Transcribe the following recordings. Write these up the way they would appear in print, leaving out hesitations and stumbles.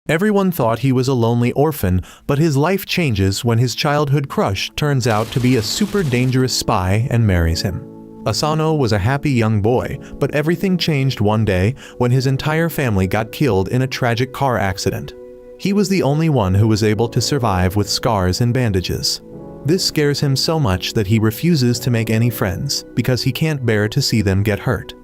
Everyone thought he was a lonely orphan, but his life changes when his childhood crush turns out to be a super dangerous spy and marries him. Asano was a happy young boy, but everything changed one day when his entire family got killed in a tragic car accident. He was the only one who was able to survive with scars and bandages. This scares him so much that he refuses to make any friends because he can't bear to see them get hurt.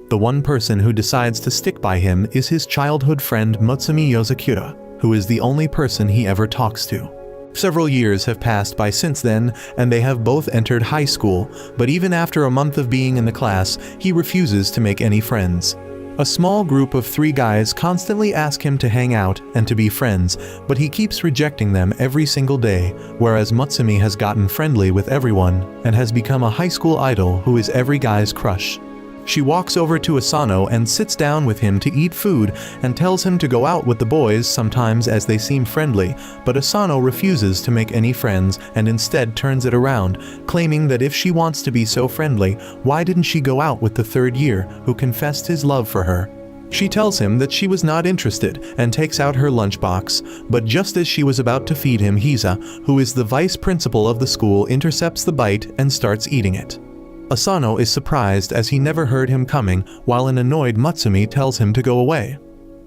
The one person who decides to stick by him is his childhood friend Mutsumi Yozakura, who is the only person he ever talks to. Several years have passed by since then, and they have both entered high school, but even after a month of being in the class, he refuses to make any friends. A small group of 3 guys constantly ask him to hang out and to be friends, but he keeps rejecting them every single day, whereas Mutsumi has gotten friendly with everyone and has become a high school idol who is every guy's crush. She walks over to Asano and sits down with him to eat food and tells him to go out with the boys sometimes as they seem friendly, but Asano refuses to make any friends and instead turns it around, claiming that if she wants to be so friendly, why didn't she go out with the 3rd year who confessed his love for her? She tells him that she was not interested and takes out her lunchbox, but just as she was about to feed him, Hisa, who is the vice principal of the school, intercepts the bite and starts eating it. Asano is surprised as he never heard him coming, while an annoyed Mutsumi tells him to go away.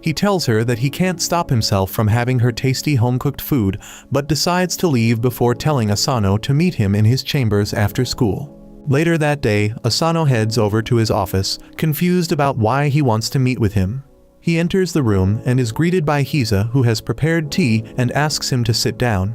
He tells her that he can't stop himself from having her tasty home-cooked food, but decides to leave before telling Asano to meet him in his chambers after school. Later that day, Asano heads over to his office, confused about why he wants to meet with him. He enters the room and is greeted by Hisa, who has prepared tea and asks him to sit down.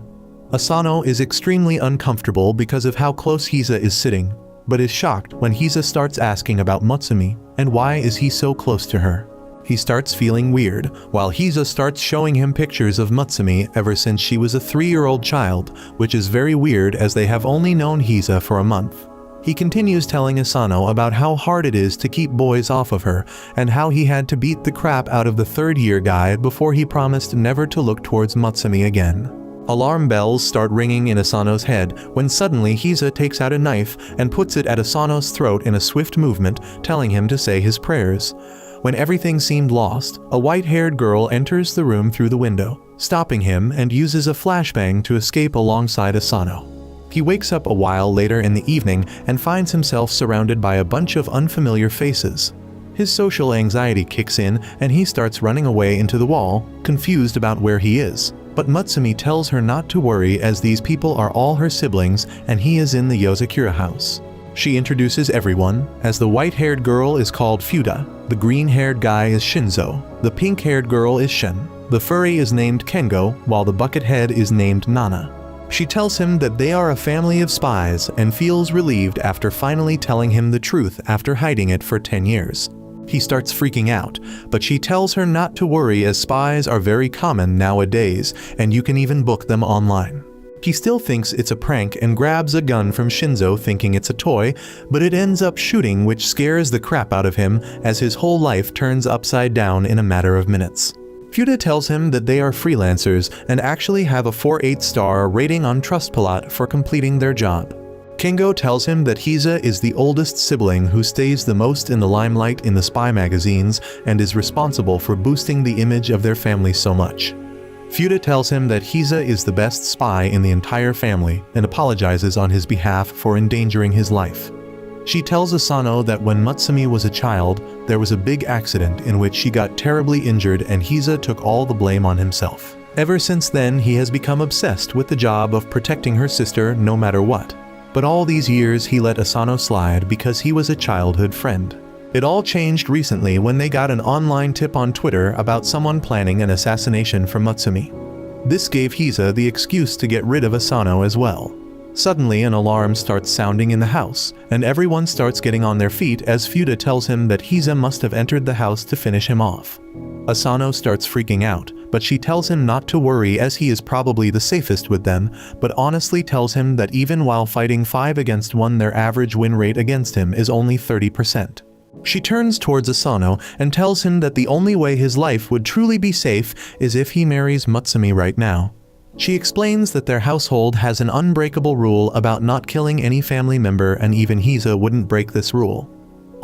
Asano is extremely uncomfortable because of how close Hisa is sitting, but is shocked when Hisa starts asking about Mutsumi and why is he so close to her. He starts feeling weird, while Hisa starts showing him pictures of Mutsumi ever since she was a 3-year-old child, which is very weird as they have only known Hisa for a month. He continues telling Asano about how hard it is to keep boys off of her, and how he had to beat the crap out of the 3rd-year guy before he promised never to look towards Mutsumi again. Alarm bells start ringing in Asano's head when suddenly Hisa takes out a knife and puts it at Asano's throat in a swift movement, telling him to say his prayers. When everything seemed lost, a white-haired girl enters the room through the window, stopping him and uses a flashbang to escape alongside Asano. He wakes up a while later in the evening and finds himself surrounded by a bunch of unfamiliar faces. His social anxiety kicks in and he starts running away into the wall, confused about where he is. But Mutsumi tells her not to worry as these people are all her siblings and he is in the Yozakura house. She introduces everyone, as the white-haired girl is called Fuda, the green-haired guy is Shinzo, the pink-haired girl is Shen, the furry is named Kengo, while the buckethead is named Nana. She tells him that they are a family of spies and feels relieved after finally telling him the truth after hiding it for 10 years. He starts freaking out, but she tells her not to worry as spies are very common nowadays and you can even book them online. He still thinks it's a prank and grabs a gun from Shinzo thinking it's a toy, but it ends up shooting, which scares the crap out of him as his whole life turns upside down in a matter of minutes. Fuda tells him that they are freelancers and actually have a 4.8-star rating on Trustpilot for completing their job. Kengo tells him that Hisa is the oldest sibling who stays the most in the limelight in the spy magazines and is responsible for boosting the image of their family so much. Fuda tells him that Hisa is the best spy in the entire family and apologizes on his behalf for endangering his life. She tells Asano that when Mutsumi was a child, there was a big accident in which she got terribly injured and Hisa took all the blame on himself. Ever since then, he has become obsessed with the job of protecting her sister no matter what. But all these years he let Asano slide because he was a childhood friend. It all changed recently when they got an online tip on Twitter about someone planning an assassination for Mutsumi. This gave Hisa the excuse to get rid of Asano as well. Suddenly an alarm starts sounding in the house, and everyone starts getting on their feet as Fuda tells him that Hisa must have entered the house to finish him off. Asano starts freaking out, but she tells him not to worry as he is probably the safest with them, but honestly tells him that even while fighting 5 against 1, their average win rate against him is only 30%. She turns towards Asano and tells him that the only way his life would truly be safe is if he marries Mutsumi right now. She explains that their household has an unbreakable rule about not killing any family member and even Hisa wouldn't break this rule.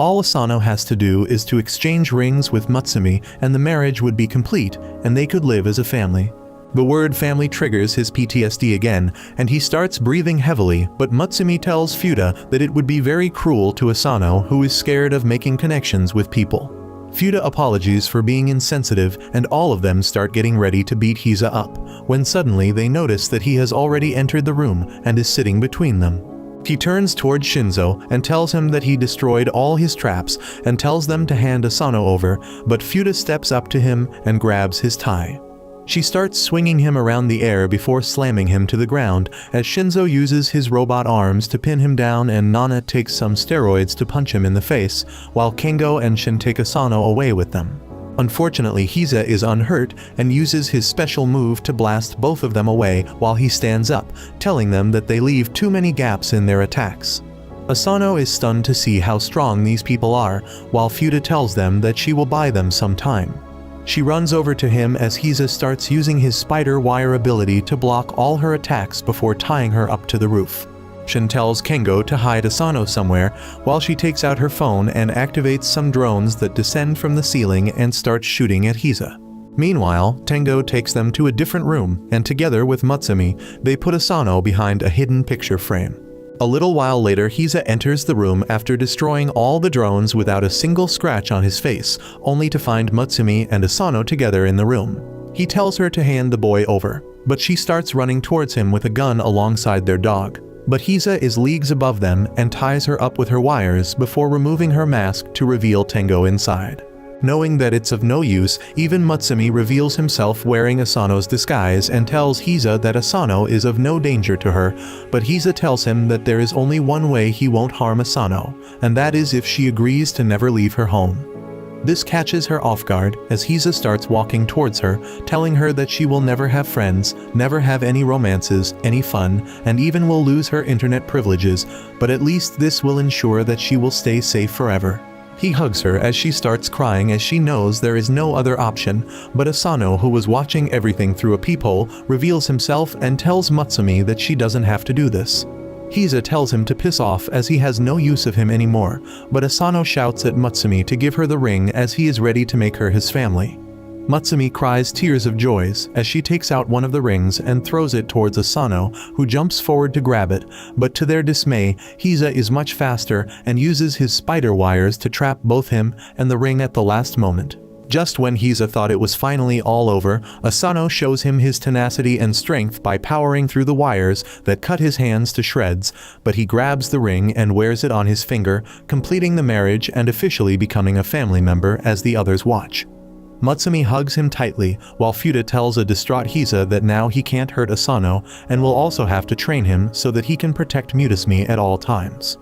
All Asano has to do is to exchange rings with Mutsumi and the marriage would be complete and they could live as a family. The word family triggers his PTSD again, and he starts breathing heavily, but Mutsumi tells Futa that it would be very cruel to Asano, who is scared of making connections with people. Futa apologies for being insensitive, and all of them start getting ready to beat Hiza up, when suddenly they notice that he has already entered the room and is sitting between them. He turns toward Shinzo and tells him that he destroyed all his traps and tells them to hand Asano over, but Futa steps up to him and grabs his tie. She starts swinging him around the air before slamming him to the ground as Shinzo uses his robot arms to pin him down and Nana takes some steroids to punch him in the face, while Kengo and Shin take Asano away with them. Unfortunately, Hiza is unhurt and uses his special move to blast both of them away while he stands up, telling them that they leave too many gaps in their attacks. Asano is stunned to see how strong these people are, while Futa tells them that she will buy them some time. She runs over to him as Hiza starts using his spider wire ability to block all her attacks before tying her up to the roof. Shin tells Kengo to hide Asano somewhere while she takes out her phone and activates some drones that descend from the ceiling and start shooting at Hiza. Meanwhile, Tengo takes them to a different room and together with Mutsumi, they put Asano behind a hidden picture frame. A little while later, Hiza enters the room after destroying all the drones without a single scratch on his face, only to find Mutsumi and Asano together in the room. He tells her to hand the boy over, but she starts running towards him with a gun alongside their dog. But Hiza is leagues above them and ties her up with her wires before removing her mask to reveal Tengo inside. Knowing that it's of no use, even Mutsumi reveals himself wearing Asano's disguise and tells Hiza that Asano is of no danger to her, but Hiza tells him that there is only one way he won't harm Asano, and that is if she agrees to never leave her home. This catches her off guard as Hiza starts walking towards her, telling her that she will never have friends, never have any romances, any fun, and even will lose her internet privileges, but at least this will ensure that she will stay safe forever. He hugs her as she starts crying as she knows there is no other option, but Asano, who was watching everything through a peephole, reveals himself and tells Mutsumi that she doesn't have to do this. Hiza tells him to piss off as he has no use of him anymore, but Asano shouts at Mutsumi to give her the ring as he is ready to make her his family. Mutsumi cries tears of joy as she takes out one of the rings and throws it towards Asano, who jumps forward to grab it, but to their dismay, Hiza is much faster and uses his spider wires to trap both him and the ring at the last moment. Just when Hiza thought it was finally all over, Asano shows him his tenacity and strength by powering through the wires that cut his hands to shreds, but he grabs the ring and wears it on his finger, completing the marriage and officially becoming a family member as the others watch. Mutsumi hugs him tightly, while Futa tells a distraught Hiza that now he can't hurt Asano and will also have to train him so that he can protect Mutasumi at all times.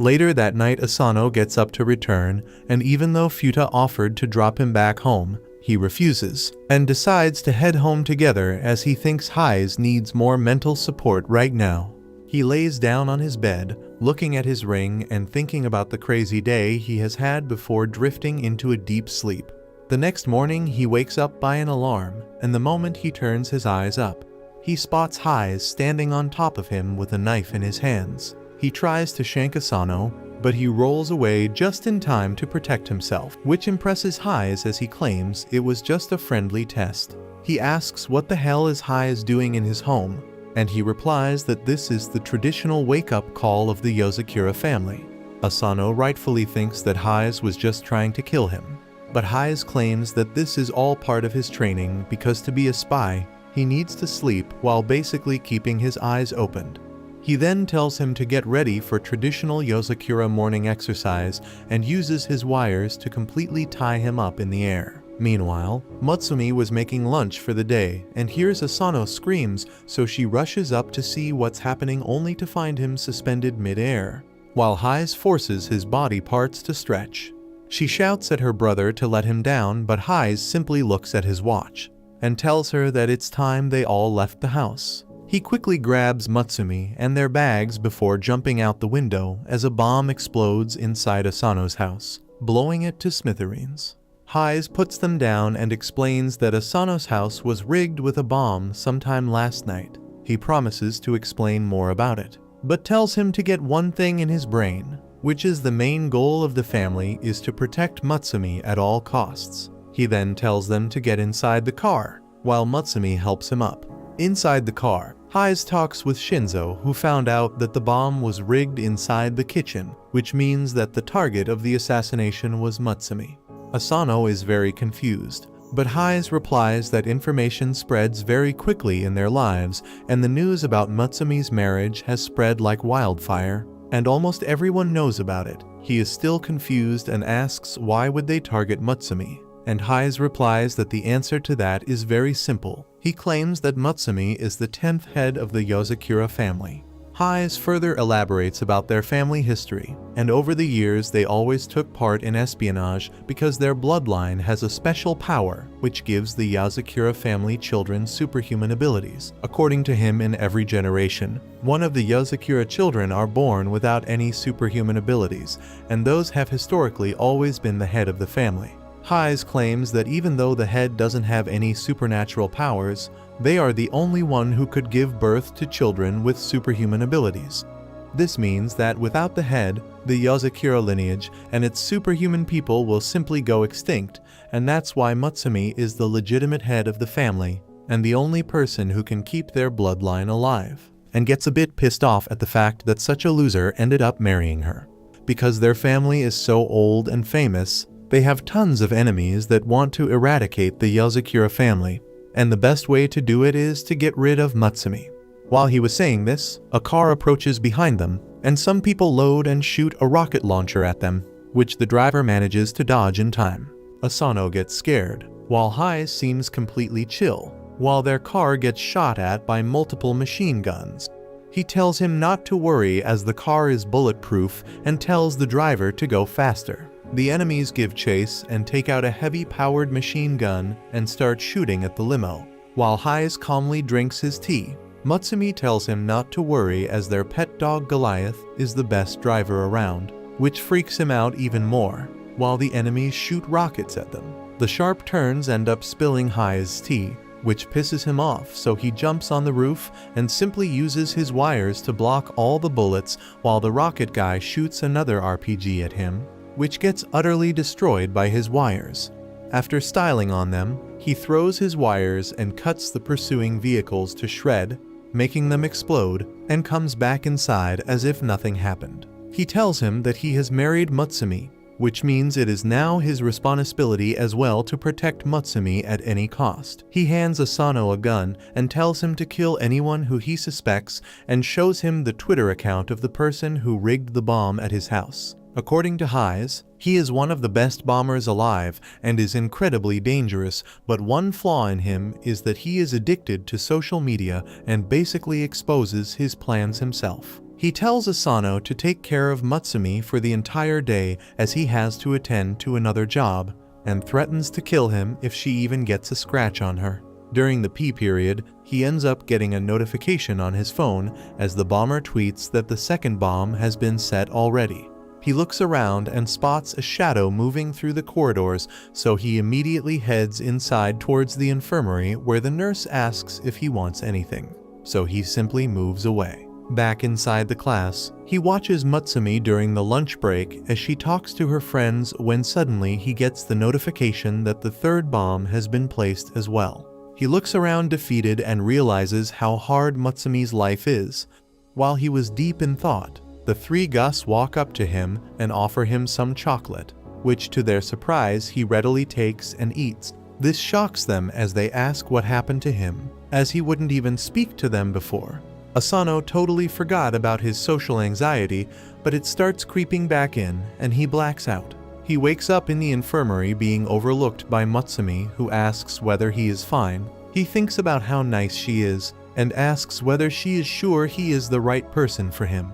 Later that night, Asano gets up to return, and even though Futa offered to drop him back home, he refuses, and decides to head home together as he thinks Hize needs more mental support right now. He lays down on his bed, looking at his ring and thinking about the crazy day he has had before drifting into a deep sleep. The next morning, he wakes up by an alarm, and the moment he turns his eyes up, he spots Hize standing on top of him with a knife in his hands. He tries to shank Asano, but he rolls away just in time to protect himself, which impresses Hize as he claims it was just a friendly test. He asks what the hell is Hize doing in his home, and he replies that this is the traditional wake-up call of the Yozakura family. Asano rightfully thinks that Hize was just trying to kill him. But Hize claims that this is all part of his training because to be a spy, he needs to sleep while basically keeping his eyes opened. He then tells him to get ready for traditional Yozakura morning exercise and uses his wires to completely tie him up in the air. Meanwhile, Mutsumi was making lunch for the day and hears Asano screams, so she rushes up to see what's happening only to find him suspended mid-air, while Hize forces his body parts to stretch. She shouts at her brother to let him down, but Hize simply looks at his watch and tells her that it's time they all left the house. He quickly grabs Mutsumi and their bags before jumping out the window as a bomb explodes inside Asano's house, blowing it to smithereens. Hize puts them down and explains that Asano's house was rigged with a bomb sometime last night. He promises to explain more about it, but tells him to get one thing in his brain. which is the main goal of the family is to protect Mutsumi at all costs. He then tells them to get inside the car, while Mutsumi helps him up. Inside the car, Hayes talks with Shinzo, who found out that the bomb was rigged inside the kitchen, which means that the target of the assassination was Mutsumi. Asano is very confused, but Hayes replies that information spreads very quickly in their lives, and the news about Mutsumi's marriage has spread like wildfire, and almost everyone knows about it. He is still confused and asks why would they target Mutsumi, and Hayes replies that the answer to that is very simple. He claims that Mutsumi is the 10th head of the Yozakura family. Hayes further elaborates about their family history, and over the years they always took part in espionage because their bloodline has a special power which gives the Yozakura family children superhuman abilities. According to him, in every generation, one of the Yozakura children are born without any superhuman abilities, and those have historically always been the head of the family. Hayes claims that even though the head doesn't have any supernatural powers, they are the only one who could give birth to children with superhuman abilities. This means that without the head, the Yozakura lineage and its superhuman people will simply go extinct, and that's why Mutsumi is the legitimate head of the family and the only person who can keep their bloodline alive, and gets a bit pissed off at the fact that such a loser ended up marrying her. Because their family is so old and famous, they have tons of enemies that want to eradicate the Yozakura family, and the best way to do it is to get rid of Mutsumi. While he was saying this, a car approaches behind them, and some people load and shoot a rocket launcher at them, which the driver manages to dodge in time. Asano gets scared, while Hayes seems completely chill, while their car gets shot at by multiple machine guns. He tells him not to worry as the car is bulletproof and tells the driver to go faster. The enemies give chase and take out a heavy-powered machine gun and start shooting at the limo. While Hayes calmly drinks his tea, Mutsumi tells him not to worry as their pet dog Goliath is the best driver around, which freaks him out even more, while the enemies shoot rockets at them. The sharp turns end up spilling Hayes' tea, which pisses him off, so he jumps on the roof and simply uses his wires to block all the bullets while the rocket guy shoots another RPG at him, which gets utterly destroyed by his wires. After styling on them, he throws his wires and cuts the pursuing vehicles to shred, making them explode, and comes back inside as if nothing happened. He tells him that he has married Mutsumi, which means it is now his responsibility as well to protect Mutsumi at any cost. He hands Asano a gun and tells him to kill anyone who he suspects and shows him the Twitter account of the person who rigged the bomb at his house. According to Hayes, he is one of the best bombers alive and is incredibly dangerous, but one flaw in him is that he is addicted to social media and basically exposes his plans himself. He tells Asano to take care of Mutsumi for the entire day as he has to attend to another job, and threatens to kill him if she even gets a scratch on her. During the pee period, he ends up getting a notification on his phone as the bomber tweets that the second bomb has been set already. He looks around and spots a shadow moving through the corridors, so he immediately heads inside towards the infirmary where the nurse asks if he wants anything, so he simply moves away. Back inside the class, he watches Mutsumi during the lunch break as she talks to her friends when suddenly he gets the notification that the third bomb has been placed as well. He looks around defeated and realizes how hard Mutsumi's life is. While he was deep in thought, the three Gus walk up to him and offer him some chocolate, which to their surprise he readily takes and eats. This shocks them as they ask what happened to him, as he wouldn't even speak to them before. Asano totally forgot about his social anxiety, but it starts creeping back in and he blacks out. He wakes up in the infirmary being overlooked by Mutsumi, who asks whether he is fine. He thinks about how nice she is and asks whether she is sure he is the right person for him.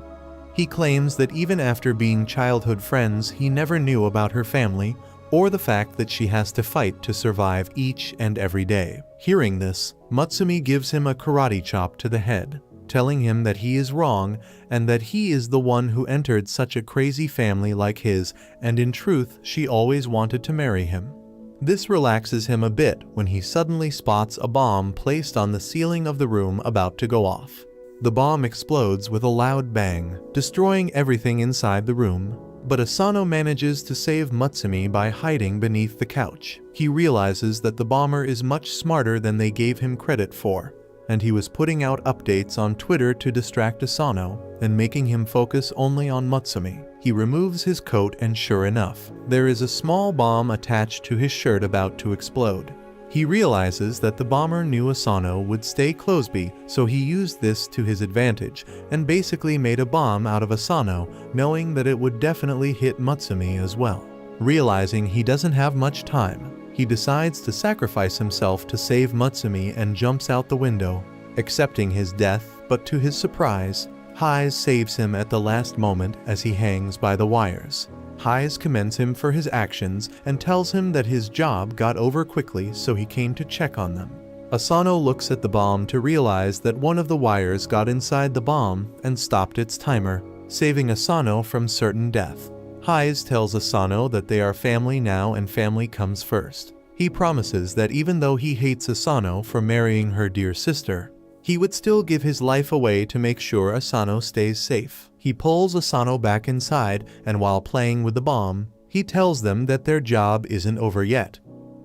He claims that even after being childhood friends, he never knew about her family or the fact that she has to fight to survive each and every day. Hearing this, Mutsumi gives him a karate chop to the head, telling him that he is wrong and that he is the one who entered such a crazy family like his, and in truth, she always wanted to marry him. This relaxes him a bit when he suddenly spots a bomb placed on the ceiling of the room about to go off. The bomb explodes with a loud bang, destroying everything inside the room. But Asano manages to save Mutsumi by hiding beneath the couch. He realizes that the bomber is much smarter than they gave him credit for, and he was putting out updates on Twitter to distract Asano and making him focus only on Mutsumi. He removes his coat and sure enough, there is a small bomb attached to his shirt about to explode. He realizes that the bomber knew Asano would stay Closeby, so he used this to his advantage and basically made a bomb out of Asano, knowing that it would definitely hit Mutsumi as well. Realizing he doesn't have much time, he decides to sacrifice himself to save Mutsumi and jumps out the window, accepting his death, but to his surprise, Hayes saves him at the last moment as he hangs by the wires. Hayes commends him for his actions and tells him that his job got over quickly, so he came to check on them. Asano looks at the bomb to realize that one of the wires got inside the bomb and stopped its timer, saving Asano from certain death. Hayes tells Asano that they are family now and family comes first. He promises that even though he hates Asano for marrying her dear sister, he would still give his life away to make sure Asano stays safe. He pulls Asano back inside, and while playing with the bomb, he tells them that their job isn't over yet.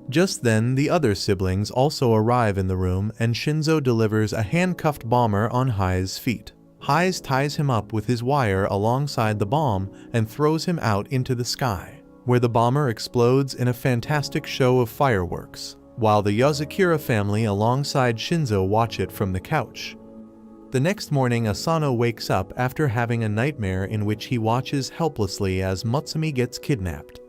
Just then, the other siblings also arrive in the room and Shinzo delivers a handcuffed bomber on Hayes' feet. Hayes ties him up with his wire alongside the bomb and throws him out into the sky, where the bomber explodes in a fantastic show of fireworks, while the Yozakura family alongside Shinzo watch it from the couch. The next morning, Asano wakes up after having a nightmare in which he watches helplessly as Mutsumi gets kidnapped.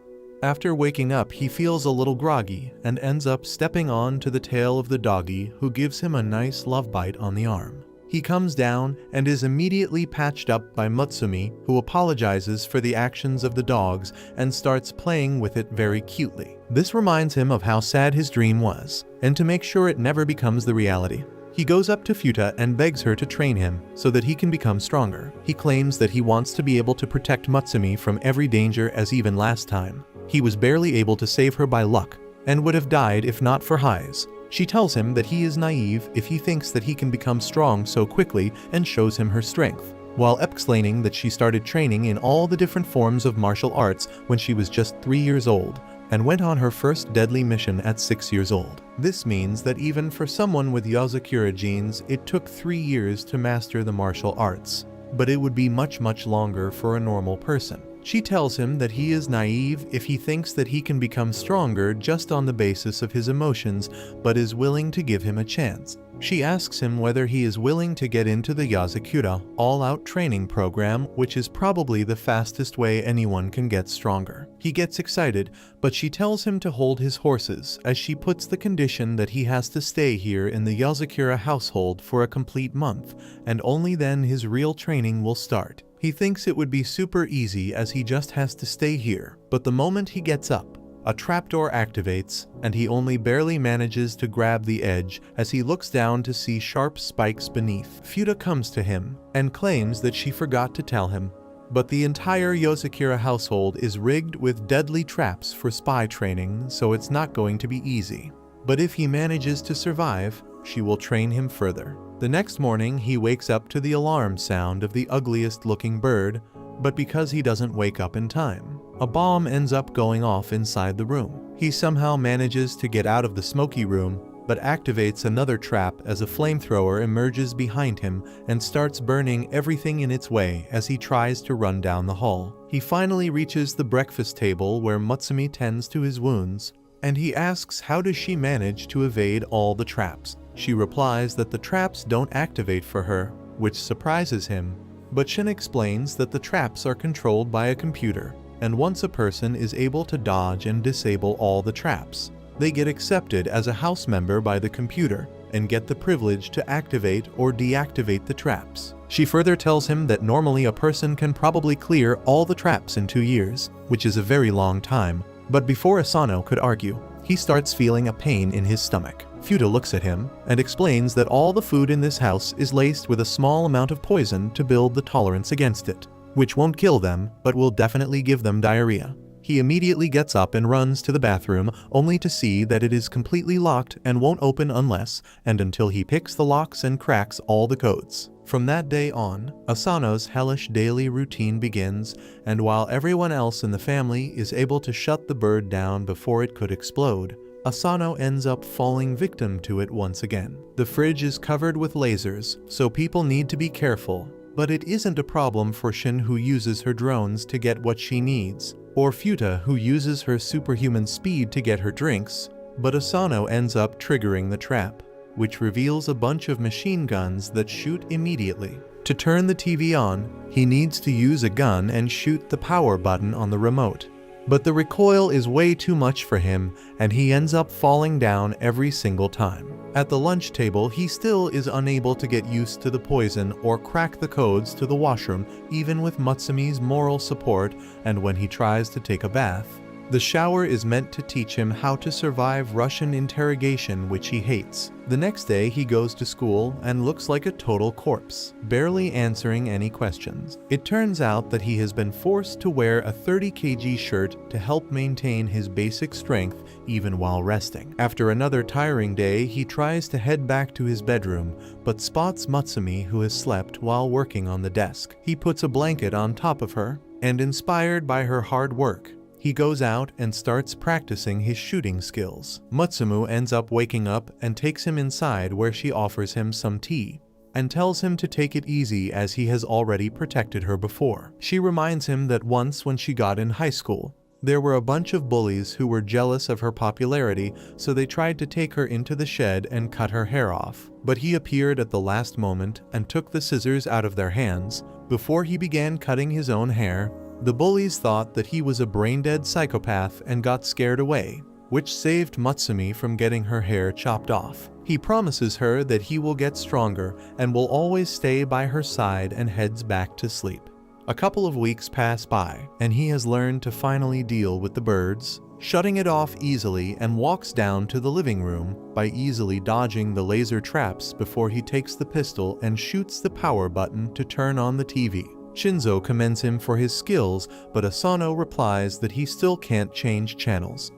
After waking up, he feels a little groggy and ends up stepping on to the tail of the doggy, who gives him a nice love bite on the arm. He comes down and is immediately patched up by Mutsumi, who apologizes for the actions of the dogs and starts playing with it very cutely. This reminds him of how sad his dream was, and to make sure it never becomes the reality, he goes up to Futa and begs her to train him so that he can become stronger. He claims that he wants to be able to protect Mutsumi from every danger, as even last time he was barely able to save her by luck and would have died if not for Hayes. She tells him that he is naive if he thinks that he can become strong so quickly and shows him her strength, while explaining that she started training in all the different forms of martial arts when she was just 3 years old and went on her first deadly mission at 6 years old. This means that even for someone with Yozakura genes, it took 3 years to master the martial arts, but it would be much longer for a normal person. She tells him that he is naive if he thinks that he can become stronger just on the basis of his emotions, but is willing to give him a chance. She asks him whether he is willing to get into the Yozakura all-out training program, which is probably the fastest way anyone can get stronger. He gets excited, but she tells him to hold his horses, as she puts the condition that he has to stay here in the Yozakura household for a complete month, and only then his real training will start. He thinks it would be super easy as he just has to stay here, but the moment he gets up, a trapdoor activates, and he only barely manages to grab the edge as he looks down to see sharp spikes beneath. Futa comes to him and claims that she forgot to tell him, but the entire Yozakura household is rigged with deadly traps for spy training, so it's not going to be easy. But if he manages to survive, she will train him further. The next morning, he wakes up to the alarm sound of the ugliest looking bird, but because he doesn't wake up in time, a bomb ends up going off inside the room. He somehow manages to get out of the smoky room, but activates another trap as a flamethrower emerges behind him and starts burning everything in its way as he tries to run down the hall. He finally reaches the breakfast table where Mutsumi tends to his wounds, and he asks how does she manage to evade all the traps. She replies that the traps don't activate for her, which surprises him, but Shin explains that the traps are controlled by a computer, and once a person is able to dodge and disable all the traps, they get accepted as a house member by the computer and get the privilege to activate or deactivate the traps. She further tells him that normally a person can probably clear all the traps in 2 years, which is a very long time, but before Asano could argue, he starts feeling a pain in his stomach. Futa looks at him and explains that all the food in this house is laced with a small amount of poison to build the tolerance against it, which won't kill them, but will definitely give them diarrhea. He immediately gets up and runs to the bathroom, only to see that it is completely locked and won't open unless and until he picks the locks and cracks all the codes. From that day on, Asano's hellish daily routine begins, and while everyone else in the family is able to shut the bird down before it could explode, Asano ends up falling victim to it once again. The fridge is covered with lasers, so people need to be careful, but it isn't a problem for Shin, who uses her drones to get what she needs, or Futa, who uses her superhuman speed to get her drinks, but Asano ends up triggering the trap, which reveals a bunch of machine guns that shoot immediately. To turn the TV on, he needs to use a gun and shoot the power button on the remote. But the recoil is way too much for him, and he ends up falling down every single time. At the lunch table, he still is unable to get used to the poison or crack the codes to the washroom, even with Mutsumi's moral support, and when he tries to take a bath. The shower is meant to teach him how to survive Russian interrogation, which he hates. The next day he goes to school and looks like a total corpse, barely answering any questions. It turns out that he has been forced to wear a 30 kg shirt to help maintain his basic strength even while resting. After another tiring day, he tries to head back to his bedroom, but spots Mutsumi, who has slept while working on the desk. He puts a blanket on top of her, and inspired by her hard work, he goes out and starts practicing his shooting skills. Mutsumu ends up waking up and takes him inside, where she offers him some tea and tells him to take it easy as he has already protected her before. She reminds him that once when she got in high school, there were a bunch of bullies who were jealous of her popularity, so they tried to take her into the shed and cut her hair off. But he appeared at the last moment and took the scissors out of their hands. Before he began cutting his own hair, the bullies thought that he was a brain-dead psychopath and got scared away, which saved Mutsumi from getting her hair chopped off. He promises her that he will get stronger and will always stay by her side, and heads back to sleep. A couple of weeks pass by, and he has learned to finally deal with the birds, shutting it off easily, and walks down to the living room by easily dodging the laser traps before he takes the pistol and shoots the power button to turn on the TV. Shinzo commends him for his skills, but Asano replies that he still can't change channels.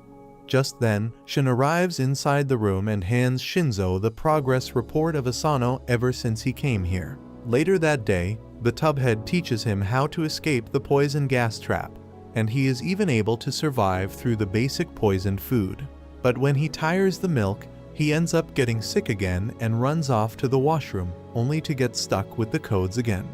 Just then, Shin arrives inside the room and hands Shinzo the progress report of Asano ever since he came here. Later that day, the tubhead teaches him how to escape the poison gas trap, and he is even able to survive through the basic poisoned food. But when he tires the milk, he ends up getting sick again and runs off to the washroom, only to get stuck with the codes again.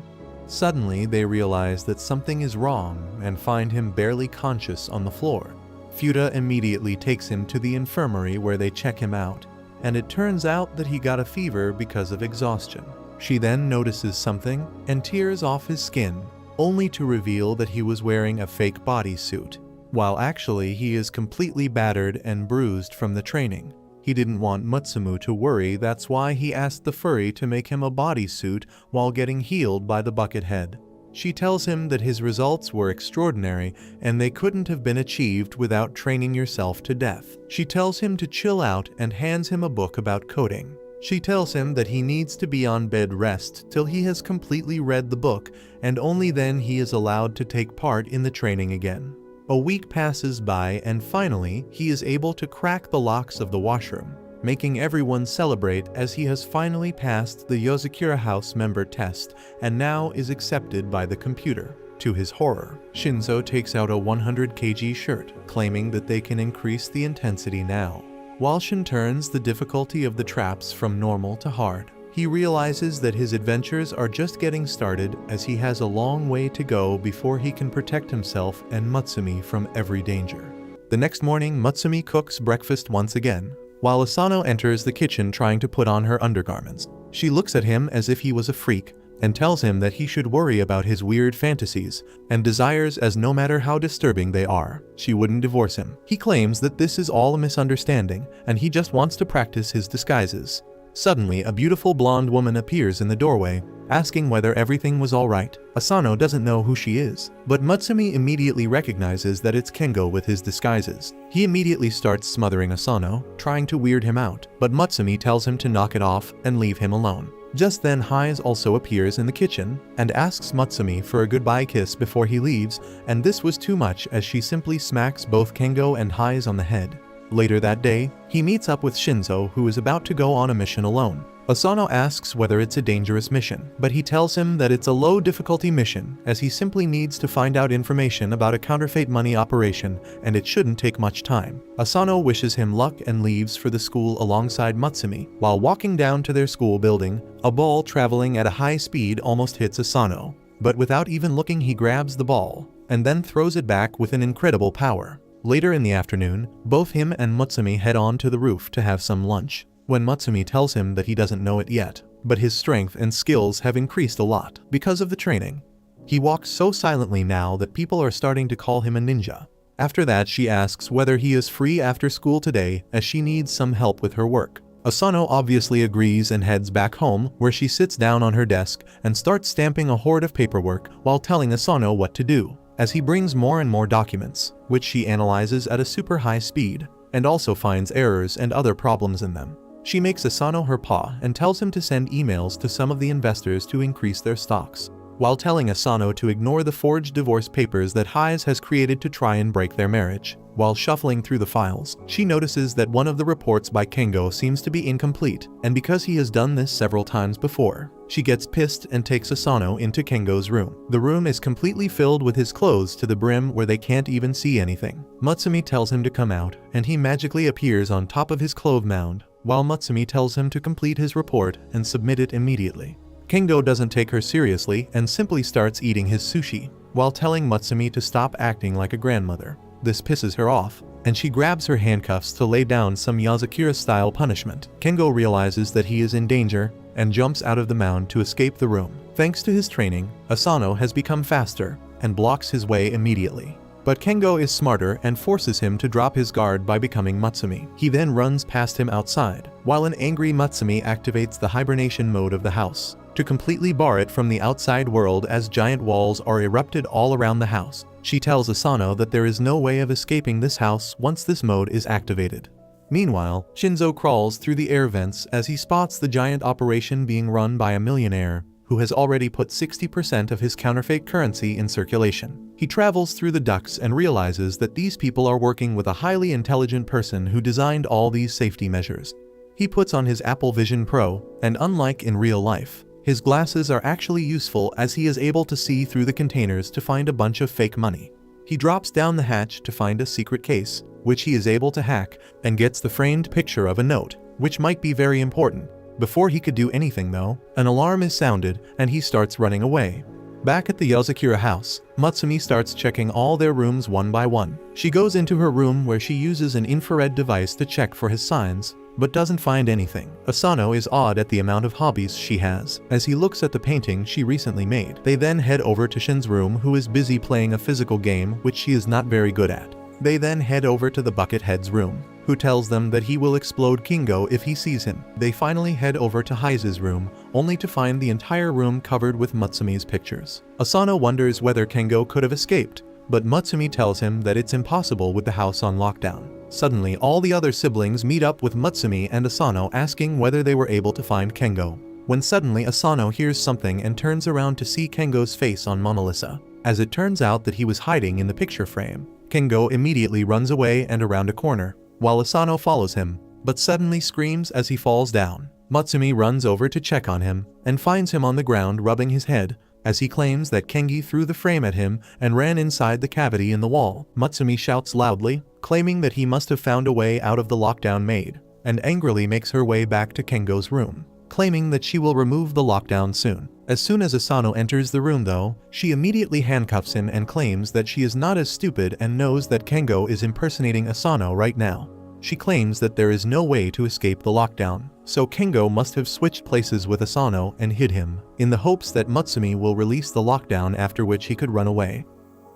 Suddenly, they realize that something is wrong and find him barely conscious on the floor. Futa immediately takes him to the infirmary, where they check him out, and it turns out that he got a fever because of exhaustion. She then notices something and tears off his skin, only to reveal that he was wearing a fake bodysuit, while actually he is completely battered and bruised from the training. He didn't want Mutsumu to worry, that's why he asked the furry to make him a bodysuit while getting healed by the Buckethead. She tells him that his results were extraordinary and they couldn't have been achieved without training yourself to death. She tells him to chill out and hands him a book about coding. She tells him that he needs to be on bed rest till he has completely read the book, and only then he is allowed to take part in the training again. A week passes by, and finally, he is able to crack the locks of the washroom, making everyone celebrate as he has finally passed the Yozakura House member test and now is accepted by the computer. To his horror, Shinzo takes out a 100 kg shirt, claiming that they can increase the intensity now. While Shin turns the difficulty of the traps from normal to hard, he realizes that his adventures are just getting started, as he has a long way to go before he can protect himself and Mutsumi from every danger. The next morning, Mutsumi cooks breakfast once again, while Asano enters the kitchen trying to put on her undergarments. She looks at him as if he was a freak, and tells him that he should worry about his weird fantasies and desires, as no matter how disturbing they are, she wouldn't divorce him. He claims that this is all a misunderstanding, and he just wants to practice his disguises. Suddenly, a beautiful blonde woman appears in the doorway, asking whether everything was alright. Asano doesn't know who she is, but Mutsumi immediately recognizes that it's Kengo with his disguises. He immediately starts smothering Asano, trying to weird him out, but Mutsumi tells him to knock it off and leave him alone. Just then, Haiz also appears in the kitchen and asks Mutsumi for a goodbye kiss before he leaves, and this was too much as she simply smacks both Kengo and Haiz on the head. Later that day, he meets up with Shinzo, who is about to go on a mission alone. Asano asks whether it's a dangerous mission, but he tells him that it's a low difficulty mission as he simply needs to find out information about a counterfeit money operation and it shouldn't take much time. Asano wishes him luck and leaves for the school alongside Mutsumi. While walking down to their school building, a ball traveling at a high speed almost hits Asano, but without even looking he grabs the ball and then throws it back with an incredible power. Later in the afternoon, both him and Mutsumi head on to the roof to have some lunch. When Mutsumi tells him that he doesn't know it yet, but his strength and skills have increased a lot because of the training. He walks so silently now that people are starting to call him a ninja. After that, she asks whether he is free after school today as she needs some help with her work. Asano obviously agrees and heads back home, where she sits down on her desk and starts stamping a horde of paperwork while telling Asano what to do, as he brings more and more documents, which she analyzes at a super high speed, and also finds errors and other problems in them. She makes Asano her paw and tells him to send emails to some of the investors to increase their stocks, while telling Asano to ignore the forged divorce papers that Hayes has created to try and break their marriage. While shuffling through the files, she notices that one of the reports by Kengo seems to be incomplete, and because he has done this several times before, she gets pissed and takes Asano into Kengo's room. The room is completely filled with his clothes to the brim where they can't even see anything. Mutsumi tells him to come out, and he magically appears on top of his clothes mound, while Mutsumi tells him to complete his report and submit it immediately. Kengo doesn't take her seriously and simply starts eating his sushi, while telling Mutsumi to stop acting like a grandmother. This pisses her off, and she grabs her handcuffs to lay down some Yazakura-style punishment. Kengo realizes that he is in danger and jumps out of the mound to escape the room. Thanks to his training, Asano has become faster and blocks his way immediately. But Kengo is smarter and forces him to drop his guard by becoming Mutsumi. He then runs past him outside, while an angry Mutsumi activates the hibernation mode of the house to completely bar it from the outside world as giant walls are erupted all around the house. She tells Asano that there is no way of escaping this house once this mode is activated. Meanwhile, Shinzo crawls through the air vents as he spots the giant operation being run by a millionaire who has already put 60% of his counterfeit currency in circulation. He travels through the ducts and realizes that these people are working with a highly intelligent person who designed all these safety measures. He puts on his Apple Vision Pro, and unlike in real life, his glasses are actually useful as he is able to see through the containers to find a bunch of fake money. He drops down the hatch to find a secret case, which he is able to hack, and gets the framed picture of a note, which might be very important. Before he could do anything though, an alarm is sounded and he starts running away. Back at the Yazakura house, Mutsumi starts checking all their rooms one by one. She goes into her room where she uses an infrared device to check for his signs, but doesn't find anything. Asano is awed at the amount of hobbies she has, as he looks at the painting she recently made. They then head over to Shin's room, who is busy playing a physical game which she is not very good at. They then head over to the Buckethead's room, who tells them that he will explode Kingo if he sees him. They finally head over to Heise's room, only to find the entire room covered with Mutsumi's pictures. Asano wonders whether Kengo could have escaped, but Mutsumi tells him that it's impossible with the house on lockdown. Suddenly, all the other siblings meet up with Mutsumi and Asano, asking whether they were able to find Kengo. When suddenly Asano hears something and turns around to see Kengo's face on Mona Lisa. As it turns out that he was hiding in the picture frame, Kengo immediately runs away and around a corner, while Asano follows him, but suddenly screams as he falls down. Mutsumi runs over to check on him, and finds him on the ground rubbing his head, as he claims that Kengi threw the frame at him and ran inside the cavity in the wall. Mutsumi shouts loudly, claiming that he must have found a way out of the lockdown made, and angrily makes her way back to Kengo's room, claiming that she will remove the lockdown soon. As soon as Asano enters the room though, she immediately handcuffs him and claims that she is not as stupid and knows that Kengo is impersonating Asano right now. She claims that there is no way to escape the lockdown, so Kengo must have switched places with Asano and hid him, in the hopes that Mutsumi will release the lockdown, after which he could run away.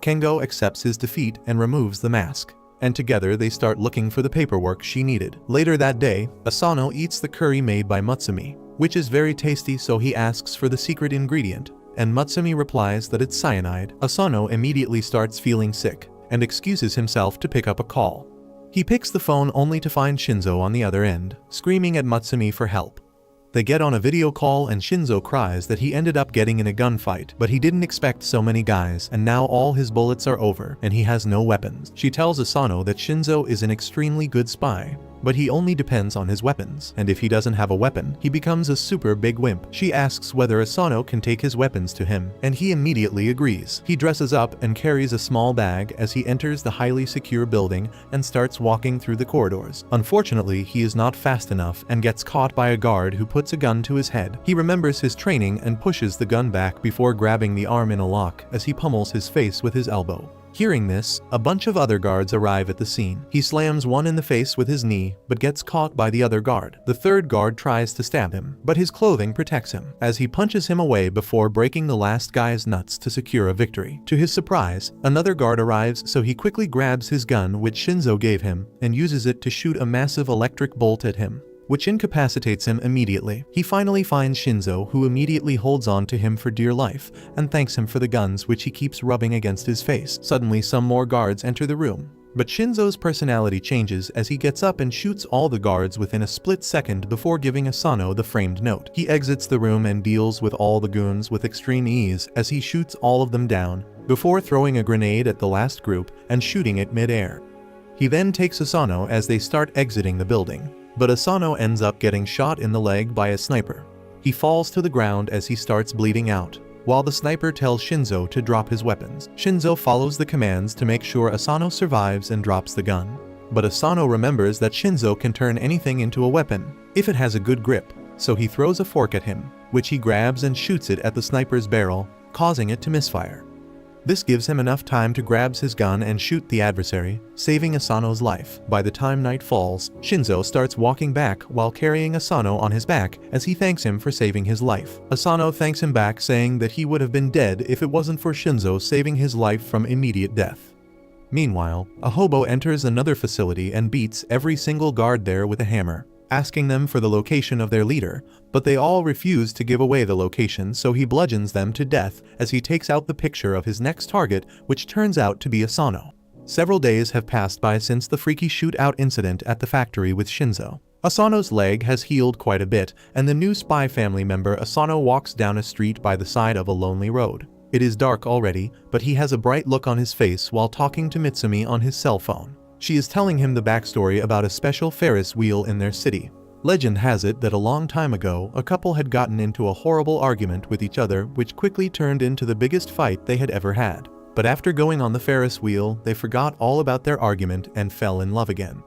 Kengo accepts his defeat and removes the mask, and together they start looking for the paperwork she needed. Later that day, Asano eats the curry made by Mutsumi, which is very tasty, so he asks for the secret ingredient, and Mutsumi replies that it's cyanide. Asano immediately starts feeling sick, and excuses himself to pick up a call. He picks the phone only to find Shinzo on the other end, screaming at Mutsumi for help. They get on a video call and Shinzo cries that he ended up getting in a gunfight, but he didn't expect so many guys, and now all his bullets are over and he has no weapons. She tells Asano that Shinzo is an extremely good spy, but he only depends on his weapons, and if he doesn't have a weapon, he becomes a super big wimp. She asks whether Asano can take his weapons to him, and he immediately agrees. He dresses up and carries a small bag as he enters the highly secure building and starts walking through the corridors. Unfortunately, he is not fast enough and gets caught by a guard who puts a gun to his head. He remembers his training and pushes the gun back before grabbing the arm in a lock as he pummels his face with his elbow. Hearing this, a bunch of other guards arrive at the scene. He slams one in the face with his knee, but gets caught by the other guard. The third guard tries to stab him, but his clothing protects him, as he punches him away before breaking the last guy's nuts to secure a victory. To his surprise, another guard arrives, so he quickly grabs his gun which Shinzo gave him, and uses it to shoot a massive electric bolt at him, which incapacitates him immediately. He finally finds Shinzo, who immediately holds on to him for dear life, and thanks him for the guns which he keeps rubbing against his face. Suddenly some more guards enter the room, but Shinzo's personality changes as he gets up and shoots all the guards within a split second before giving Asano the framed note. He exits the room and deals with all the goons with extreme ease as he shoots all of them down, before throwing a grenade at the last group and shooting it mid-air. He then takes Asano as they start exiting the building, but Asano ends up getting shot in the leg by a sniper. He falls to the ground as he starts bleeding out, while the sniper tells Shinzo to drop his weapons. Shinzo follows the commands to make sure Asano survives and drops the gun. But Asano remembers that Shinzo can turn anything into a weapon, if it has a good grip, so he throws a fork at him, which he grabs and shoots it at the sniper's barrel, causing it to misfire. This gives him enough time to grab his gun and shoot the adversary, saving Asano's life. By the time night falls, Shinzo starts walking back while carrying Asano on his back as he thanks him for saving his life. Asano thanks him back, saying that he would have been dead if it wasn't for Shinzo saving his life from immediate death. Meanwhile, a hobo enters another facility and beats every single guard there with a hammer, asking them for the location of their leader, but they all refuse to give away the location, so he bludgeons them to death as he takes out the picture of his next target, which turns out to be Asano. Several days have passed by since the freaky shootout incident at the factory with Shinzo. Asano's leg has healed quite a bit, and the new spy family member Asano walks down a street by the side of a lonely road. It is dark already, but he has a bright look on his face while talking to Mitsumi on his cell phone. She is telling him the backstory about a special Ferris wheel in their city. Legend has it that a long time ago, a couple had gotten into a horrible argument with each other which quickly turned into the biggest fight they had ever had. But after going on the Ferris wheel, they forgot all about their argument and fell in love again.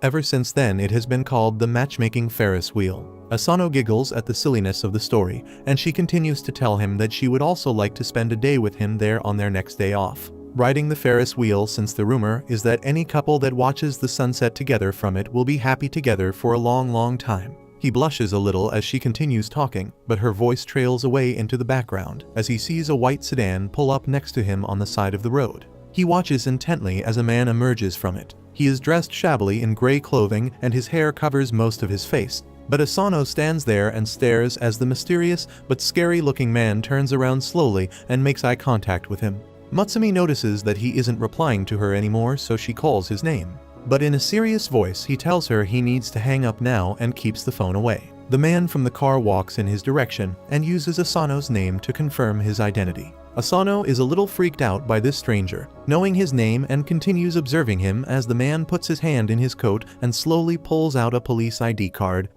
Ever since then, it has been called the matchmaking Ferris wheel. Asano giggles at the silliness of the story, and she continues to tell him that she would also like to spend a day with him there on their next day off, riding the Ferris wheel, since the rumor is that any couple that watches the sunset together from it will be happy together for a long time. He blushes a little as she continues talking, but her voice trails away into the background as he sees a white sedan pull up next to him on the side of the road. He watches intently as a man emerges from it. He is dressed shabbily in gray clothing and his hair covers most of his face, but Asano stands there and stares as the mysterious but scary-looking man turns around slowly and makes eye contact with him. Mutsumi notices that he isn't replying to her anymore, so she calls his name. But in a serious voice, he tells her he needs to hang up now and keeps the phone away. The man from the car walks in his direction and uses Asano's name to confirm his identity. Asano is a little freaked out by this stranger, knowing his name, and continues observing him as the man puts his hand in his coat and slowly pulls out a police ID card.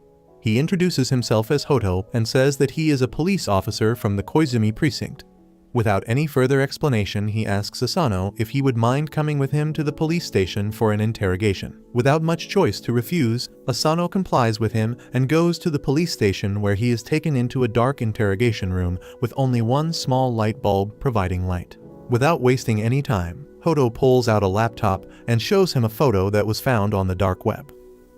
He introduces himself as Hoto and says that he is a police officer from the Koizumi precinct. Without any further explanation, he asks Asano if he would mind coming with him to the police station for an interrogation. Without much choice to refuse, Asano complies with him and goes to the police station, where he is taken into a dark interrogation room with only one small light bulb providing light. Without wasting any time, Hoto pulls out a laptop and shows him a photo that was found on the dark web.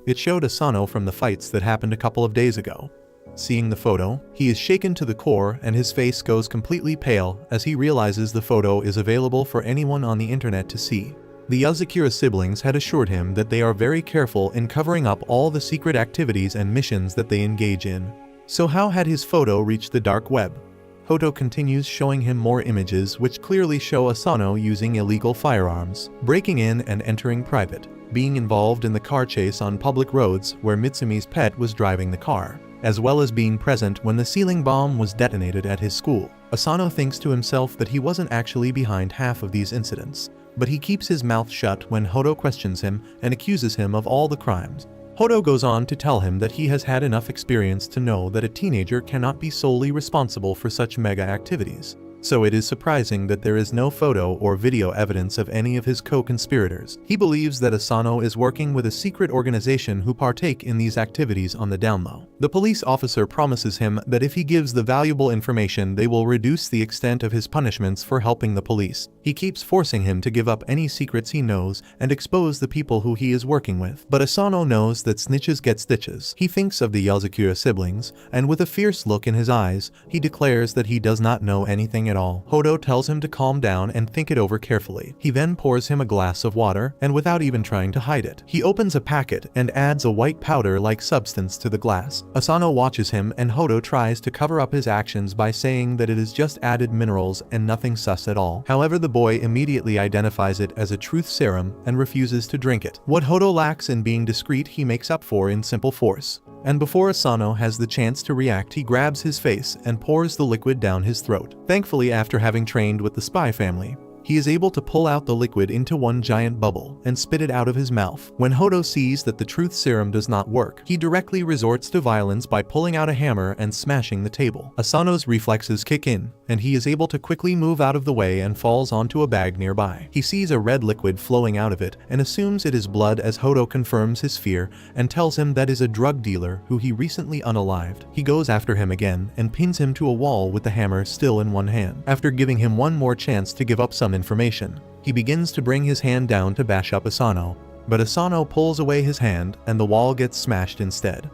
It showed Asano from the fights that happened a couple of days ago. Seeing the photo, he is shaken to the core and his face goes completely pale as he realizes the photo is available for anyone on the internet to see. The Yuzakura siblings had assured him that they are very careful in covering up all the secret activities and missions that they engage in. So how had his photo reached the dark web? Hoto continues showing him more images which clearly show Asano using illegal firearms, breaking in and entering private, being involved in the car chase on public roads where Mitsumi's pet was driving the car, as well as being present when the ceiling bomb was detonated at his school. Asano thinks to himself that he wasn't actually behind half of these incidents, but he keeps his mouth shut when Hoto questions him and accuses him of all the crimes. Hodo goes on to tell him that he has had enough experience to know that a teenager cannot be solely responsible for such mega activities. So it is surprising that there is no photo or video evidence of any of his co-conspirators. He believes that Asano is working with a secret organization who partake in these activities on the down low. The police officer promises him that if he gives the valuable information, they will reduce the extent of his punishments for helping the police. He keeps forcing him to give up any secrets he knows and expose the people who he is working with. But Asano knows that snitches get stitches. He thinks of the Yozakura siblings, and with a fierce look in his eyes, he declares that he does not know anything at all. Hodo tells him to calm down and think it over carefully. He then pours him a glass of water, and without even trying to hide it, he opens a packet and adds a white powder-like substance to the glass. Asano watches him, and Hodo tries to cover up his actions by saying that it is just added minerals and nothing sus at all. However, the boy immediately identifies it as a truth serum and refuses to drink it. What Hodo lacks in being discreet, he makes up for in simple force. And before Asano has the chance to react, he grabs his face and pours the liquid down his throat. Thankfully, after having trained with the spy family, he is able to pull out the liquid into one giant bubble and spit it out of his mouth. When Hodo sees that the truth serum does not work, he directly resorts to violence by pulling out a hammer and smashing the table. Asano's reflexes kick in, and he is able to quickly move out of the way and falls onto a bag nearby. He sees a red liquid flowing out of it and assumes it is blood as Hodo confirms his fear and tells him that is a drug dealer who he recently unalived. He goes after him again and pins him to a wall with the hammer still in one hand. After giving him one more chance to give up some information, he begins to bring his hand down to bash up Asano, but Asano pulls away his hand and the wall gets smashed instead.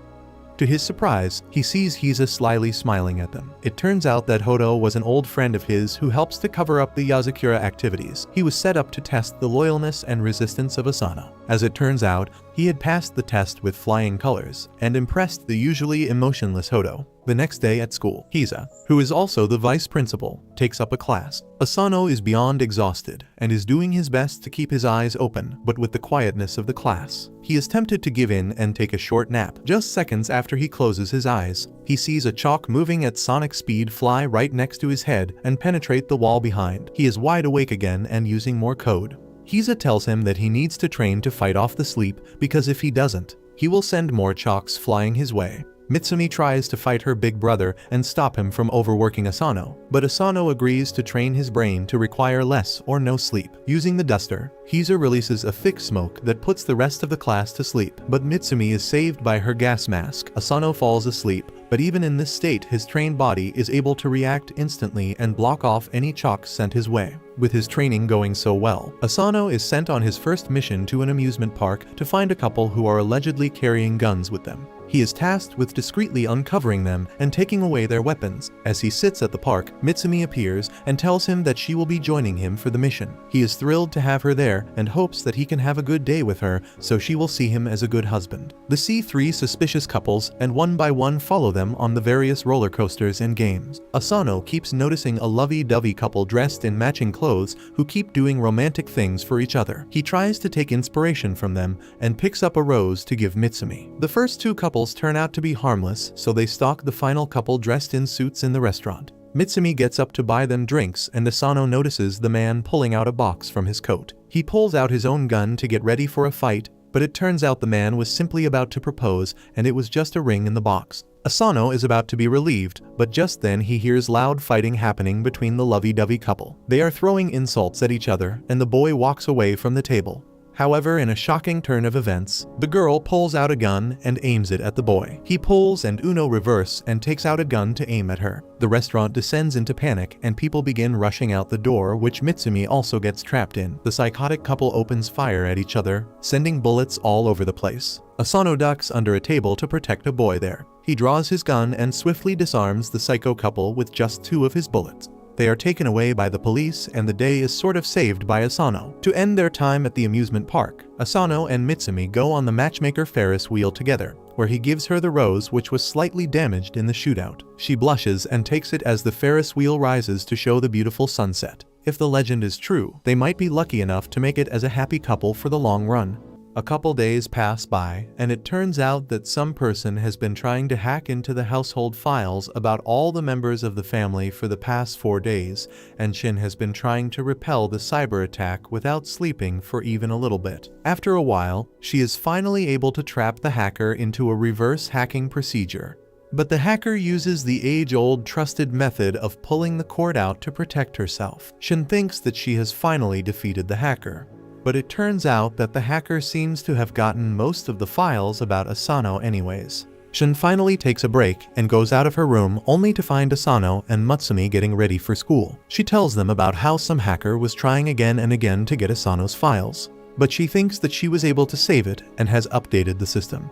To his surprise, he sees Hiza slyly smiling at them. It turns out that Hodo was an old friend of his who helps to cover up the Yozakura activities. He was set up to test the loyalness and resistance of Asano. As it turns out, he had passed the test with flying colors and impressed the usually emotionless Hodo. The next day at school, Hiza, who is also the vice principal, takes up a class. Asano is beyond exhausted and is doing his best to keep his eyes open, but with the quietness of the class, he is tempted to give in and take a short nap. Just seconds after he closes his eyes, he sees a chalk moving at sonic speed fly right next to his head and penetrate the wall behind. He is wide awake again and using more code. Hiza tells him that he needs to train to fight off the sleep because if he doesn't, he will send more chalks flying his way. Mitsumi tries to fight her big brother and stop him from overworking Asano, but Asano agrees to train his brain to require less or no sleep. Using the duster, Hiza releases a thick smoke that puts the rest of the class to sleep, but Mitsumi is saved by her gas mask. Asano falls asleep, but even in this state, his trained body is able to react instantly and block off any chalk sent his way. With his training going so well, Asano is sent on his first mission to an amusement park to find a couple who are allegedly carrying guns with them. He is tasked with discreetly uncovering them and taking away their weapons. As he sits at the park, Mitsumi appears and tells him that she will be joining him for the mission. He is thrilled to have her there and hopes that he can have a good day with her so she will see him as a good husband. They see three suspicious couples and one by one follow them on the various roller coasters and games. Asano keeps noticing a lovey-dovey couple dressed in matching clothes who keep doing romantic things for each other. He tries to take inspiration from them and picks up a rose to give Mitsumi. The first two couples turn out to be harmless, so they stalk the final couple dressed in suits in the restaurant. Mitsumi gets up to buy them drinks and Asano notices the man pulling out a box from his coat. He pulls out his own gun to get ready for a fight, but it turns out the man was simply about to propose and it was just a ring in the box. Asano is about to be relieved, but just then he hears loud fighting happening between the lovey-dovey couple. They are throwing insults at each other and the boy walks away from the table. However, in a shocking turn of events, the girl pulls out a gun and aims it at the boy. He pulls and Uno reverse and takes out a gun to aim at her. The restaurant descends into panic and people begin rushing out the door, which Mitsumi also gets trapped in. The psychotic couple opens fire at each other, sending bullets all over the place. Asano ducks under a table to protect a boy there. He draws his gun and swiftly disarms the psycho couple with just 2 of his bullets. They are taken away by the police and the day is sort of saved by Asano. To end their time at the amusement park, Asano and Mitsumi go on the matchmaker Ferris wheel together, where he gives her the rose which was slightly damaged in the shootout. She blushes and takes it as the Ferris wheel rises to show the beautiful sunset. If the legend is true, they might be lucky enough to make it as a happy couple for the long run. A couple days pass by, and it turns out that some person has been trying to hack into the household files about all the members of the family for the past 4 days, and Shin has been trying to repel the cyber attack without sleeping for even a little bit. After a while, she is finally able to trap the hacker into a reverse hacking procedure. But the hacker uses the age-old trusted method of pulling the cord out to protect herself. Shin thinks that she has finally defeated the hacker. But it turns out that the hacker seems to have gotten most of the files about Asano anyways. Shin finally takes a break and goes out of her room only to find Asano and Mutsumi getting ready for school. She tells them about how some hacker was trying again and again to get Asano's files, but she thinks that she was able to save it and has updated the system.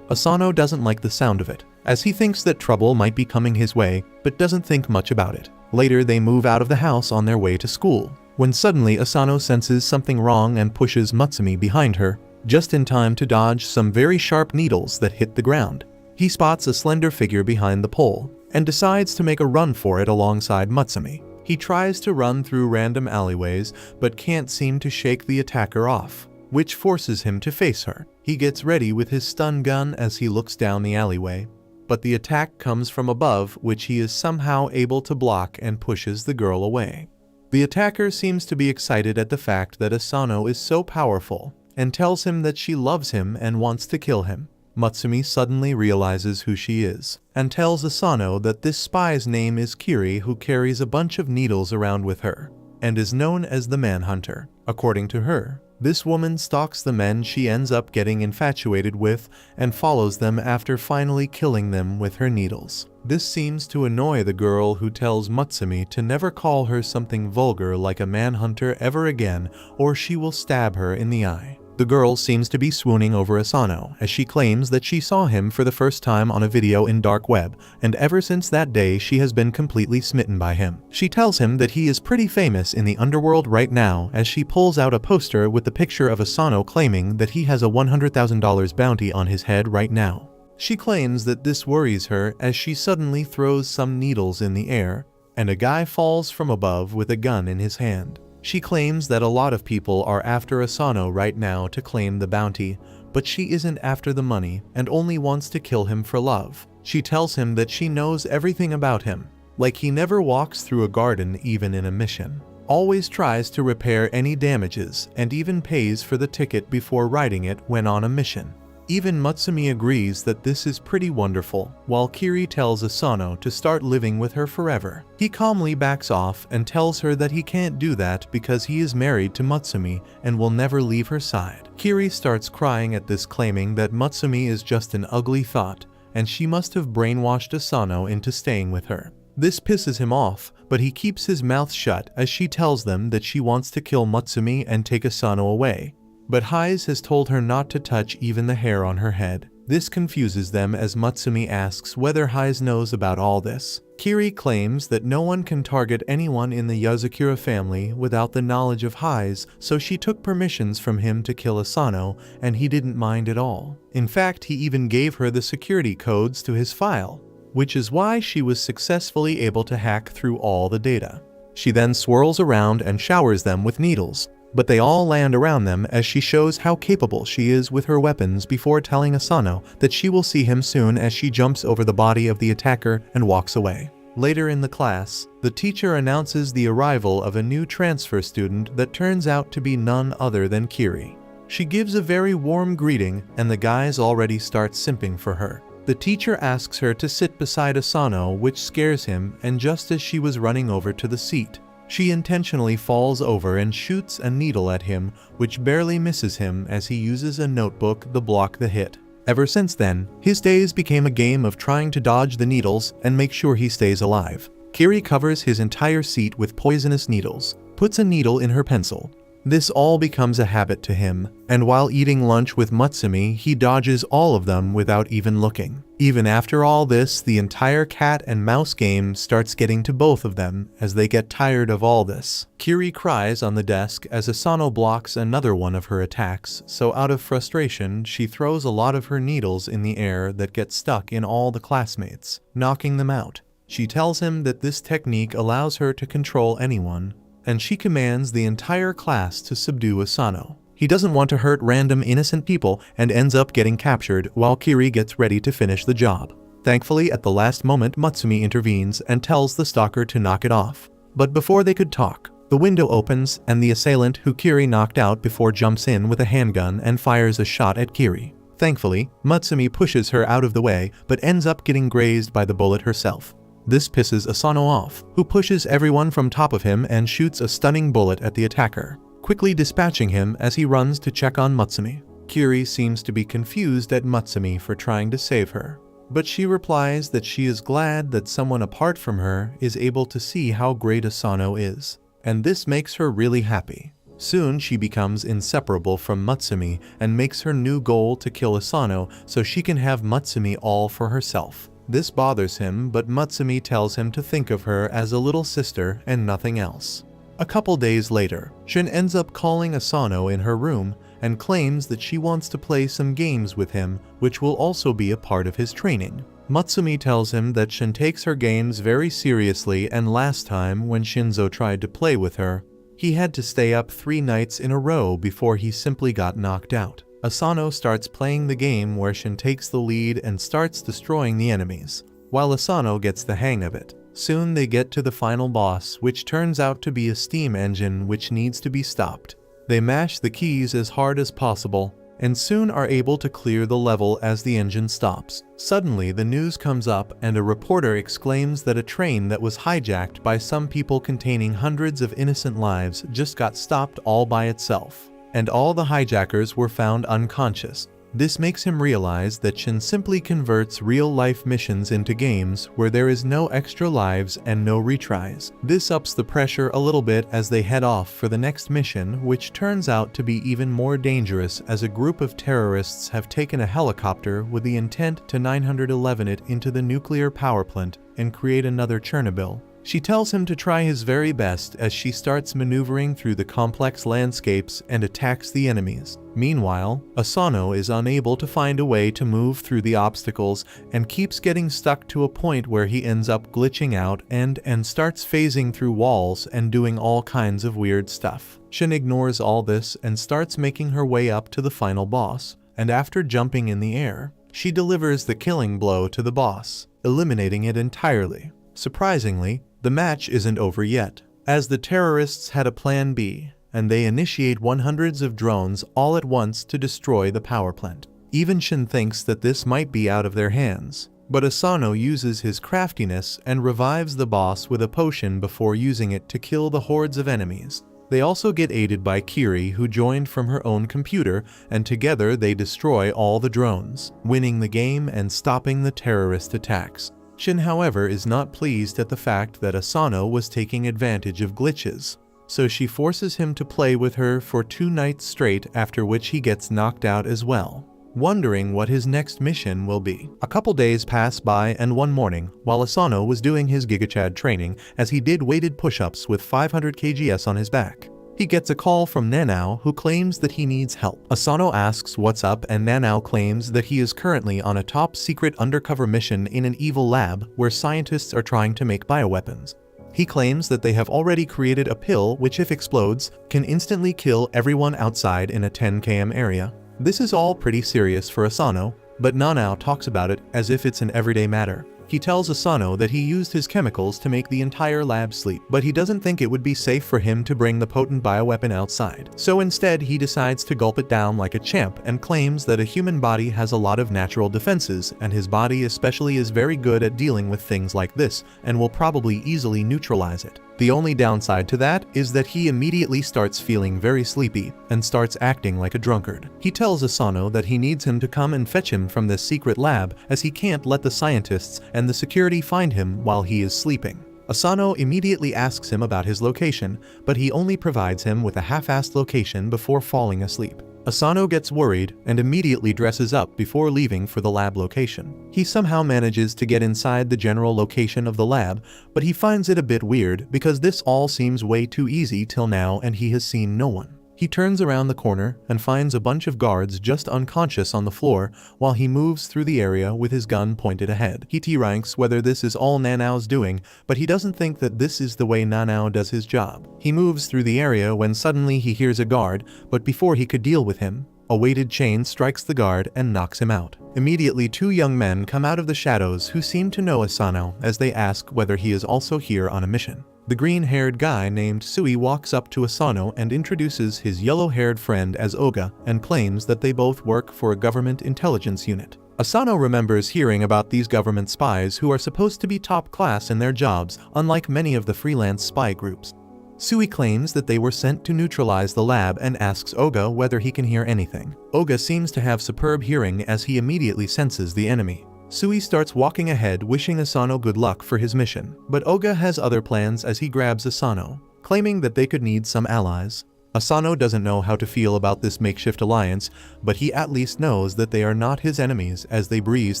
Asano doesn't like the sound of it, as he thinks that trouble might be coming his way, but doesn't think much about it. Later, they move out of the house on their way to school, when suddenly Asano senses something wrong and pushes Mutsumi behind her, just in time to dodge some very sharp needles that hit the ground. He spots a slender figure behind the pole, and decides to make a run for it alongside Mutsumi. He tries to run through random alleyways, but can't seem to shake the attacker off, which forces him to face her. He gets ready with his stun gun as he looks down the alleyway, but the attack comes from above, which he is somehow able to block and pushes the girl away. The attacker seems to be excited at the fact that Asano is so powerful, and tells him that she loves him and wants to kill him. Mutsumi suddenly realizes who she is, and tells Asano that this spy's name is Kiri, who carries a bunch of needles around with her, and is known as the Manhunter. According to her, this woman stalks the men she ends up getting infatuated with and follows them after finally killing them with her needles. This seems to annoy the girl, who tells Mutsumi to never call her something vulgar like a manhunter ever again, or she will stab her in the eye. The girl seems to be swooning over Asano, as she claims that she saw him for the first time on a video in dark web, and ever since that day she has been completely smitten by him. She tells him that he is pretty famous in the underworld right now, as she pulls out a poster with the picture of Asano claiming that he has a $100,000 bounty on his head right now. She claims that this worries her as she suddenly throws some needles in the air, and a guy falls from above with a gun in his hand. She claims that a lot of people are after Asano right now to claim the bounty, but she isn't after the money and only wants to kill him for love. She tells him that she knows everything about him, like he never walks through a garden even in a mission, always tries to repair any damages, and even pays for the ticket before riding it when on a mission. Even Mutsumi agrees that this is pretty wonderful, while Kiri tells Asano to start living with her forever. He calmly backs off and tells her that he can't do that because he is married to Mutsumi and will never leave her side. Kiri starts crying at this, claiming that Mutsumi is just an ugly thought, and she must have brainwashed Asano into staying with her. This pisses him off, but he keeps his mouth shut as she tells them that she wants to kill Mutsumi and take Asano away. But Hise has told her not to touch even the hair on her head. This confuses them as Mutsumi asks whether Hise knows about all this. Kiri claims that no one can target anyone in the Yuzakura family without the knowledge of Hise, so she took permissions from him to kill Asano, and he didn't mind at all. In fact, he even gave her the security codes to his file, which is why she was successfully able to hack through all the data. She then swirls around and showers them with needles, but they all land around them as she shows how capable she is with her weapons before telling Asano that she will see him soon as she jumps over the body of the attacker and walks away. Later in the class, the teacher announces the arrival of a new transfer student that turns out to be none other than Kiri. She gives a very warm greeting, and the guys already start simping for her. The teacher asks her to sit beside Asano, which scares him, and just as she was running over to the seat, she intentionally falls over and shoots a needle at him, which barely misses him as he uses a notebook to block the hit. Ever since then, his days became a game of trying to dodge the needles and make sure he stays alive. Kiri covers his entire seat with poisonous needles, puts a needle in her pencil. This all becomes a habit to him, and while eating lunch with Mutsumi, he dodges all of them without even looking. Even after all this, the entire cat and mouse game starts getting to both of them as they get tired of all this. Kiri cries on the desk as Asano blocks another one of her attacks, so out of frustration, she throws a lot of her needles in the air that get stuck in all the classmates, knocking them out. She tells him that this technique allows her to control anyone, and she commands the entire class to subdue Asano. He doesn't want to hurt random innocent people and ends up getting captured while Kiri gets ready to finish the job. Thankfully, at the last moment, Matsumi intervenes and tells the stalker to knock it off. But before they could talk, the window opens and the assailant who Kiri knocked out before jumps in with a handgun and fires a shot at Kiri. Thankfully, Matsumi pushes her out of the way but ends up getting grazed by the bullet herself. This pisses Asano off, who pushes everyone from top of him and shoots a stunning bullet at the attacker, quickly dispatching him as he runs to check on Matsumi. Kiri seems to be confused at Matsumi for trying to save her, but she replies that she is glad that someone apart from her is able to see how great Asano is, and this makes her really happy. Soon she becomes inseparable from Matsumi and makes her new goal to kill Asano so she can have Matsumi all for herself. This bothers him, but Matsumi tells him to think of her as a little sister and nothing else. A couple days later, Shin ends up calling Asano in her room and claims that she wants to play some games with him, which will also be a part of his training. Matsumi tells him that Shin takes her games very seriously, and last time when Shinzo tried to play with her, he had to stay up 3 nights in a row before he simply got knocked out. Asano starts playing the game where Shin takes the lead and starts destroying the enemies, while Asano gets the hang of it. Soon they get to the final boss, which turns out to be a steam engine which needs to be stopped. They mash the keys as hard as possible, and soon are able to clear the level as the engine stops. Suddenly the news comes up and a reporter exclaims that a train that was hijacked by some people containing hundreds of innocent lives just got stopped all by itself, and all the hijackers were found unconscious. This makes him realize that Shin simply converts real-life missions into games where there is no extra lives and no retries. This ups the pressure a little bit as they head off for the next mission, which turns out to be even more dangerous as a group of terrorists have taken a helicopter with the intent to 911 it into the nuclear power plant and create another Chernobyl. She tells him to try his very best as she starts maneuvering through the complex landscapes and attacks the enemies. Meanwhile, Asano is unable to find a way to move through the obstacles and keeps getting stuck to a point where he ends up glitching out and starts phasing through walls and doing all kinds of weird stuff. Shin ignores all this and starts making her way up to the final boss, and after jumping in the air, she delivers the killing blow to the boss, eliminating it entirely. Surprisingly, the match isn't over yet, as the terrorists had a plan B, and they initiate hundreds of drones all at once to destroy the power plant. Even Shin thinks that this might be out of their hands, but Asano uses his craftiness and revives the boss with a potion before using it to kill the hordes of enemies. They also get aided by Kiri, who joined from her own computer, and together they destroy all the drones, winning the game and stopping the terrorist attacks. Shin, however, is not pleased at the fact that Asano was taking advantage of glitches, so she forces him to play with her for 2 nights straight, after which he gets knocked out as well, wondering what his next mission will be. A couple days pass by, and one morning, while Asano was doing his GigaChad training as he did weighted push-ups with 500 kgs on his back, he gets a call from Nanao, who claims that he needs help. Asano asks what's up, and Nanao claims that he is currently on a top-secret undercover mission in an evil lab where scientists are trying to make bioweapons. He claims that they have already created a pill which, if explodes, can instantly kill everyone outside in a 10 km area. This is all pretty serious for Asano, but Nanao talks about it as if it's an everyday matter. He tells Asano that he used his chemicals to make the entire lab sleep, but he doesn't think it would be safe for him to bring the potent bioweapon outside. So instead, he decides to gulp it down like a champ and claims that a human body has a lot of natural defenses, and his body especially is very good at dealing with things like this and will probably easily neutralize it. The only downside to that is that he immediately starts feeling very sleepy and starts acting like a drunkard. He tells Asano that he needs him to come and fetch him from this secret lab, as he can't let the scientists and the security find him while he is sleeping. Asano immediately asks him about his location, but he only provides him with a half-assed location before falling asleep. Asano gets worried and immediately dresses up before leaving for the lab location. He somehow manages to get inside the general location of the lab, but he finds it a bit weird because this all seems way too easy till now and he has seen no one. He turns around the corner and finds a bunch of guards just unconscious on the floor while he moves through the area with his gun pointed ahead. He T-ranks whether this is all Nanao's doing, but he doesn't think that this is the way Nanao does his job. He moves through the area when suddenly he hears a guard, but before he could deal with him, a weighted chain strikes the guard and knocks him out. Immediately, two young men come out of the shadows who seem to know Asano as they ask whether he is also here on a mission. The green-haired guy named Sui walks up to Asano and introduces his yellow-haired friend as Oga and claims that they both work for a government intelligence unit. Asano remembers hearing about these government spies who are supposed to be top class in their jobs, unlike many of the freelance spy groups. Sui claims that they were sent to neutralize the lab and asks Oga whether he can hear anything. Oga seems to have superb hearing as he immediately senses the enemy. Sui starts walking ahead wishing Asano good luck for his mission, but Oga has other plans as he grabs Asano, claiming that they could need some allies. Asano doesn't know how to feel about this makeshift alliance, but he at least knows that they are not his enemies as they breeze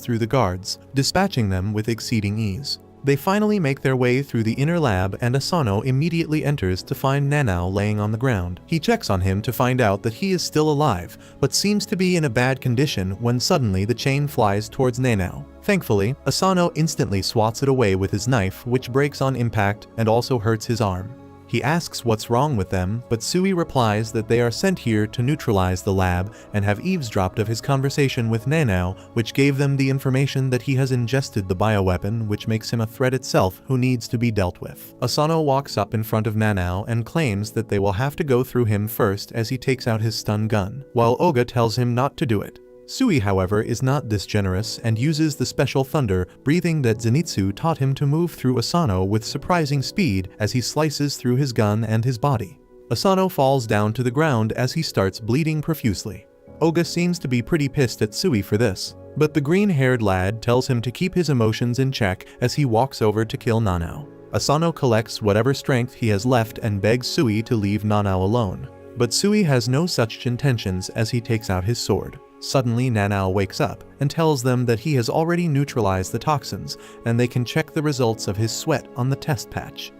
through the guards, dispatching them with exceeding ease. They finally make their way through the inner lab and Asano immediately enters to find Nanao laying on the ground. He checks on him to find out that he is still alive, but seems to be in a bad condition when suddenly the chain flies towards Nanao. Thankfully, Asano instantly swats it away with his knife, which breaks on impact and also hurts his arm. He asks what's wrong with them, but Sui replies that they are sent here to neutralize the lab and have eavesdropped of his conversation with Nanao, which gave them the information that he has ingested the bioweapon, which makes him a threat itself who needs to be dealt with. Asano walks up in front of Nanao and claims that they will have to go through him first as he takes out his stun gun, while Oga tells him not to do it. Sui, however, is not this generous and uses the special thunder breathing that Zenitsu taught him to move through Asano with surprising speed as he slices through his gun and his body. Asano falls down to the ground as he starts bleeding profusely. Oga seems to be pretty pissed at Sui for this, but the green-haired lad tells him to keep his emotions in check as he walks over to kill Nanao. Asano collects whatever strength he has left and begs Sui to leave Nanao alone, but Sui has no such intentions as he takes out his sword. Suddenly, Nanao wakes up and tells them that he has already neutralized the toxins and they can check the results of his sweat on the test patch.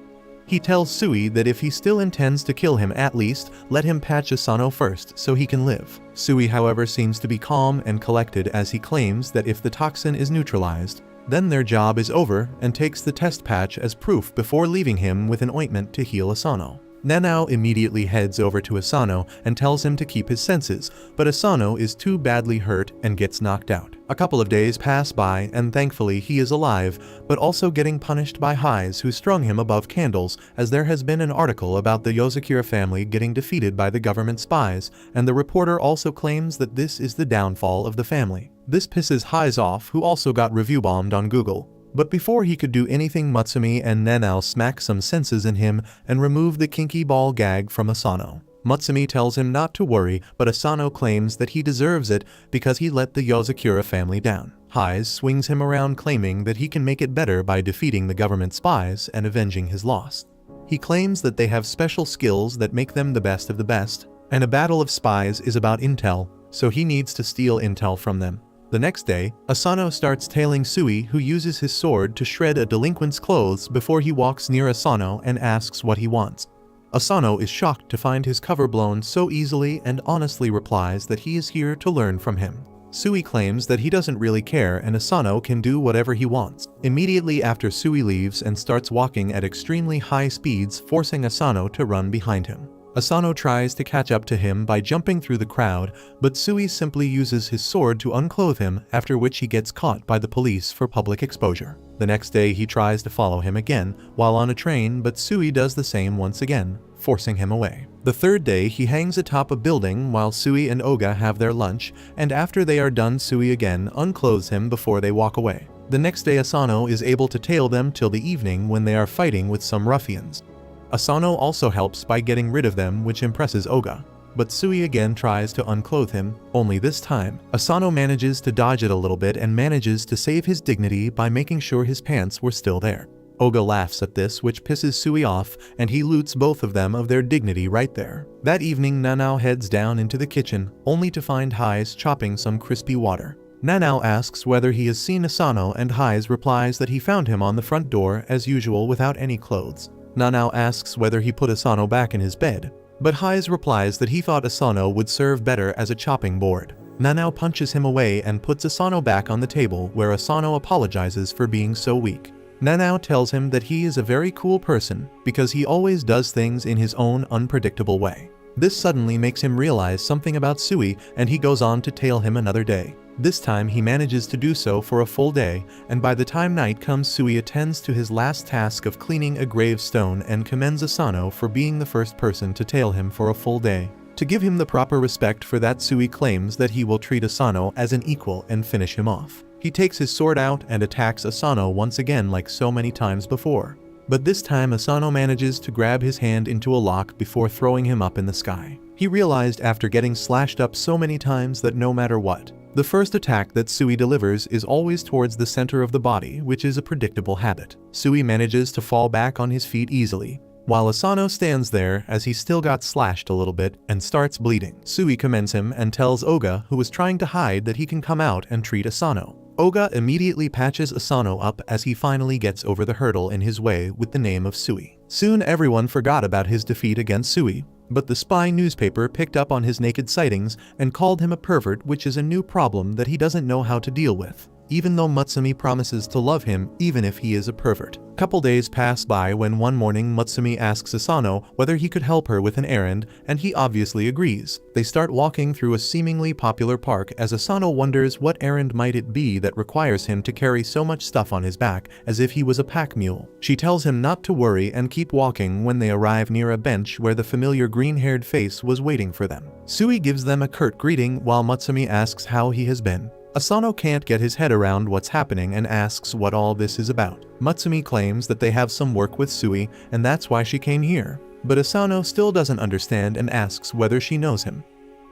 He tells Sui that if he still intends to kill him, at least let him patch Asano first so he can live. Sui, however, seems to be calm and collected as he claims that if the toxin is neutralized, then their job is over and takes the test patch as proof before leaving him with an ointment to heal Asano. Nanao immediately heads over to Asano and tells him to keep his senses, but Asano is too badly hurt and gets knocked out. A couple of days pass by and thankfully he is alive, but also getting punished by Highs who strung him above candles as there has been an article about the Yozakura family getting defeated by the government spies, and the reporter also claims that this is the downfall of the family. This pisses Highs off, who also got review bombed on Google. But before he could do anything, Mutsumi and Nanao smack some senses in him and remove the kinky ball gag from Asano. Mutsumi tells him not to worry, but Asano claims that he deserves it because he let the Yozakura family down. Highs swings him around claiming that he can make it better by defeating the government spies and avenging his loss. He claims that they have special skills that make them the best of the best, and a battle of spies is about intel, so he needs to steal intel from them. The next day, Asano starts tailing Sui, who uses his sword to shred a delinquent's clothes before he walks near Asano and asks what he wants. Asano is shocked to find his cover blown so easily and honestly replies that he is here to learn from him. Sui claims that he doesn't really care and Asano can do whatever he wants. Immediately after, Sui leaves and starts walking at extremely high speeds, forcing Asano to run behind him. Asano tries to catch up to him by jumping through the crowd, but Sui simply uses his sword to unclothe him, after which he gets caught by the police for public exposure. The next day he tries to follow him again while on a train, but Sui does the same once again, forcing him away. The third day he hangs atop a building while Sui and Oga have their lunch, and after they are done, Sui again unclothes him before they walk away. The next day Asano is able to tail them till the evening when they are fighting with some ruffians. Asano also helps by getting rid of them, which impresses Oga, but Sui again tries to unclothe him, only this time Asano manages to dodge it a little bit and manages to save his dignity by making sure his pants were still there. Oga laughs at this, which pisses Sui off, and he loots both of them of their dignity right there. That evening Nanao heads down into the kitchen, only to find Highs chopping some crispy water. Nanao asks whether he has seen Asano and Highs replies that he found him on the front door as usual without any clothes. Nanao asks whether he put Asano back in his bed, But Hayes replies that he thought Asano would serve better as a chopping board. Nanao punches him away and puts Asano back on the table, where Asano apologizes for being so weak. Nanao tells him that he is a very cool person because he always does things in his own unpredictable way. This suddenly makes him realize something about Sui, and he goes on to tail him another day. This time he manages to do so for a full day, and by the time night comes, Sui attends to his last task of cleaning a gravestone and commends Asano for being the first person to tail him for a full day. To give him the proper respect for that, Sui claims that he will treat Asano as an equal and finish him off. He takes his sword out and attacks Asano once again like so many times before. But this time Asano manages to grab his hand into a lock before throwing him up in the sky. He realized after getting slashed up so many times that no matter what, the first attack that Sui delivers is always towards the center of the body, which is a predictable habit. Sui manages to fall back on his feet easily, while Asano stands there as he still got slashed a little bit and starts bleeding. Sui commends him and tells Oga, who was trying to hide, that he can come out and treat Asano. Oga immediately patches Asano up as he finally gets over the hurdle in his way with the name of Sui. Soon everyone forgot about his defeat against Sui, but the spy newspaper picked up on his naked sightings and called him a pervert, which is a new problem that he doesn't know how to deal with, even though Mutsumi promises to love him even if he is a pervert. Couple days pass by when one morning Mutsumi asks Asano whether he could help her with an errand, and he obviously agrees. They start walking through a seemingly popular park as Asano wonders what errand might it be that requires him to carry so much stuff on his back as if he was a pack mule. She tells him not to worry and keep walking when they arrive near a bench where the familiar green-haired face was waiting for them. Sui gives them a curt greeting while Mutsumi asks how he has been. Asano can't get his head around what's happening and asks what all this is about. Mutsumi claims that they have some work with Sui and that's why she came here. But Asano still doesn't understand and asks whether she knows him.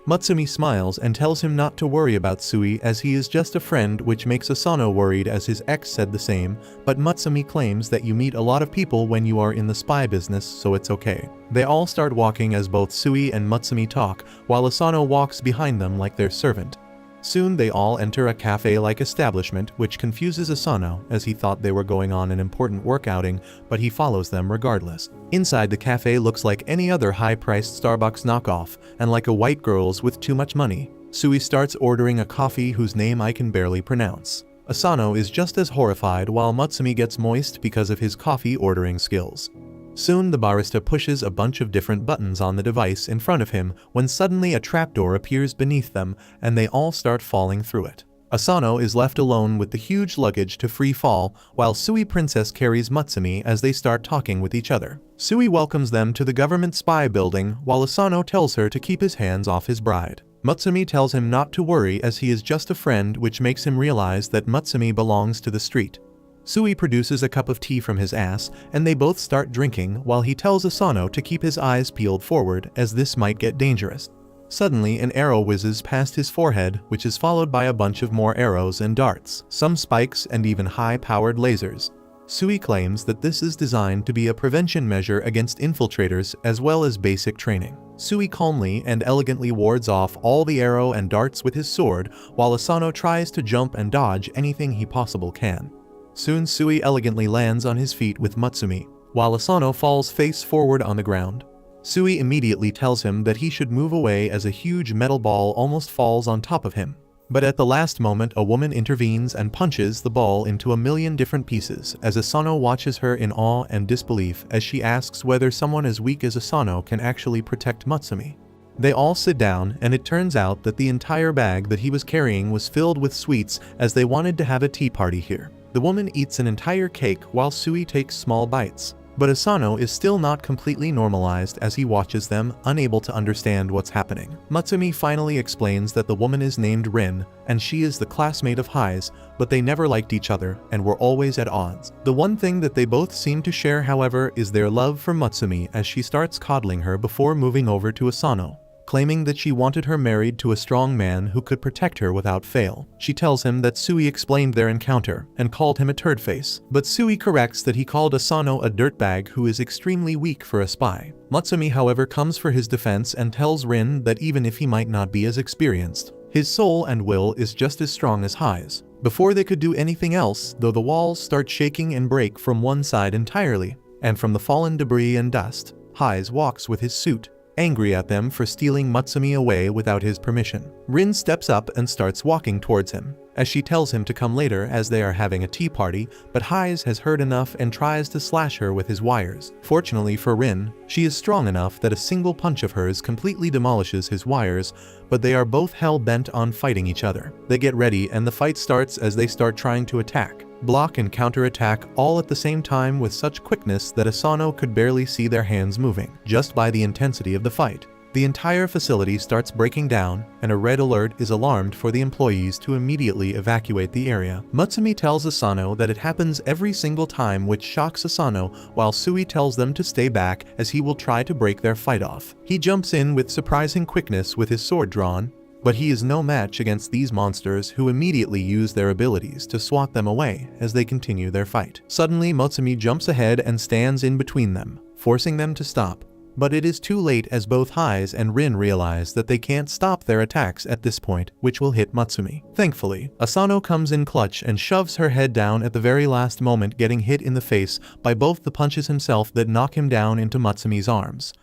Mutsumi smiles and tells him not to worry about Sui as he is just a friend, which makes Asano worried as his ex said the same, but Mutsumi claims that you meet a lot of people when you are in the spy business, so it's okay. They all start walking as both Sui and Mutsumi talk, while Asano walks behind them like their servant. Soon they all enter a cafe-like establishment, which confuses Asano as he thought they were going on an important work outing, but he follows them regardless. Inside, the cafe looks like any other high-priced Starbucks knockoff, and like a white girl's with too much money. Sui starts ordering a coffee whose name I can barely pronounce. Asano is just as horrified while Mutsumi gets moist because of his coffee ordering skills. Soon the barista pushes a bunch of different buttons on the device in front of him when suddenly a trapdoor appears beneath them and they all start falling through it. Asano is left alone with the huge luggage to free fall while Sui Princess carries Mutsumi as they start talking with each other. Sui welcomes them to the government spy building while Asano tells her to keep his hands off his bride. Mutsumi tells him not to worry as he is just a friend, which makes him realize that Mutsumi belongs to the street. Sui produces a cup of tea from his ass, and they both start drinking while he tells Asano to keep his eyes peeled forward as this might get dangerous. Suddenly, an arrow whizzes past his forehead, which is followed by a bunch of more arrows and darts, some spikes, and even high-powered lasers. Sui claims that this is designed to be a prevention measure against infiltrators as well as basic training. Sui calmly and elegantly wards off all the arrow and darts with his sword, while Asano tries to jump and dodge anything he possibly can. Soon Sui elegantly lands on his feet with Mutsumi, while Asano falls face forward on the ground. Sui immediately tells him that he should move away as a huge metal ball almost falls on top of him. But at the last moment, a woman intervenes and punches the ball into a million different pieces as Asano watches her in awe and disbelief as she asks whether someone as weak as Asano can actually protect Mutsumi. They all sit down, and it turns out that the entire bag that he was carrying was filled with sweets as they wanted to have a tea party here. The woman eats an entire cake while Sui takes small bites. But Asano is still not completely normalized as he watches them, unable to understand what's happening. Mutsumi finally explains that the woman is named Rin, and she is the classmate of Hai's, but they never liked each other and were always at odds. The one thing that they both seem to share, however, is their love for Mutsumi as she starts coddling her before moving over to Asano, claiming that she wanted her married to a strong man who could protect her without fail. She tells him that Sui explained their encounter and called him a turd face, but Sui corrects that he called Asano a dirtbag who is extremely weak for a spy. Mutsumi, however, comes for his defense and tells Rin that even if he might not be as experienced, his soul and will is just as strong as Hai's. Before they could do anything else, though, the walls start shaking and break from one side entirely, and from the fallen debris and dust, Hai's walks with his suit, angry at them for stealing Mutsumi away without his permission. Rin steps up and starts walking towards him, as she tells him to come later as they are having a tea party, but Hayes has heard enough and tries to slash her with his wires. Fortunately for Rin, she is strong enough that a single punch of hers completely demolishes his wires, but they are both hell-bent on fighting each other. They get ready and the fight starts as they start trying to attack, block and counterattack all at the same time with such quickness that Asano could barely see their hands moving, just by the intensity of the fight. The entire facility starts breaking down, and a red alert is alarmed for the employees to immediately evacuate the area. Mutsumi tells Asano that it happens every single time, which shocks Asano, while Sui tells them to stay back as he will try to break their fight off. He jumps in with surprising quickness with his sword drawn, but he is no match against these monsters who immediately use their abilities to swat them away as they continue their fight. Suddenly, Mutsumi jumps ahead and stands in between them, forcing them to stop. But it is too late as both Hayes and Rin realize that they can't stop their attacks at this point, which will hit Mutsumi. Thankfully, Asano comes in clutch and shoves her head down at the very last moment, getting hit in the face by both the punches himself that knock him down into Mutsumi's arms.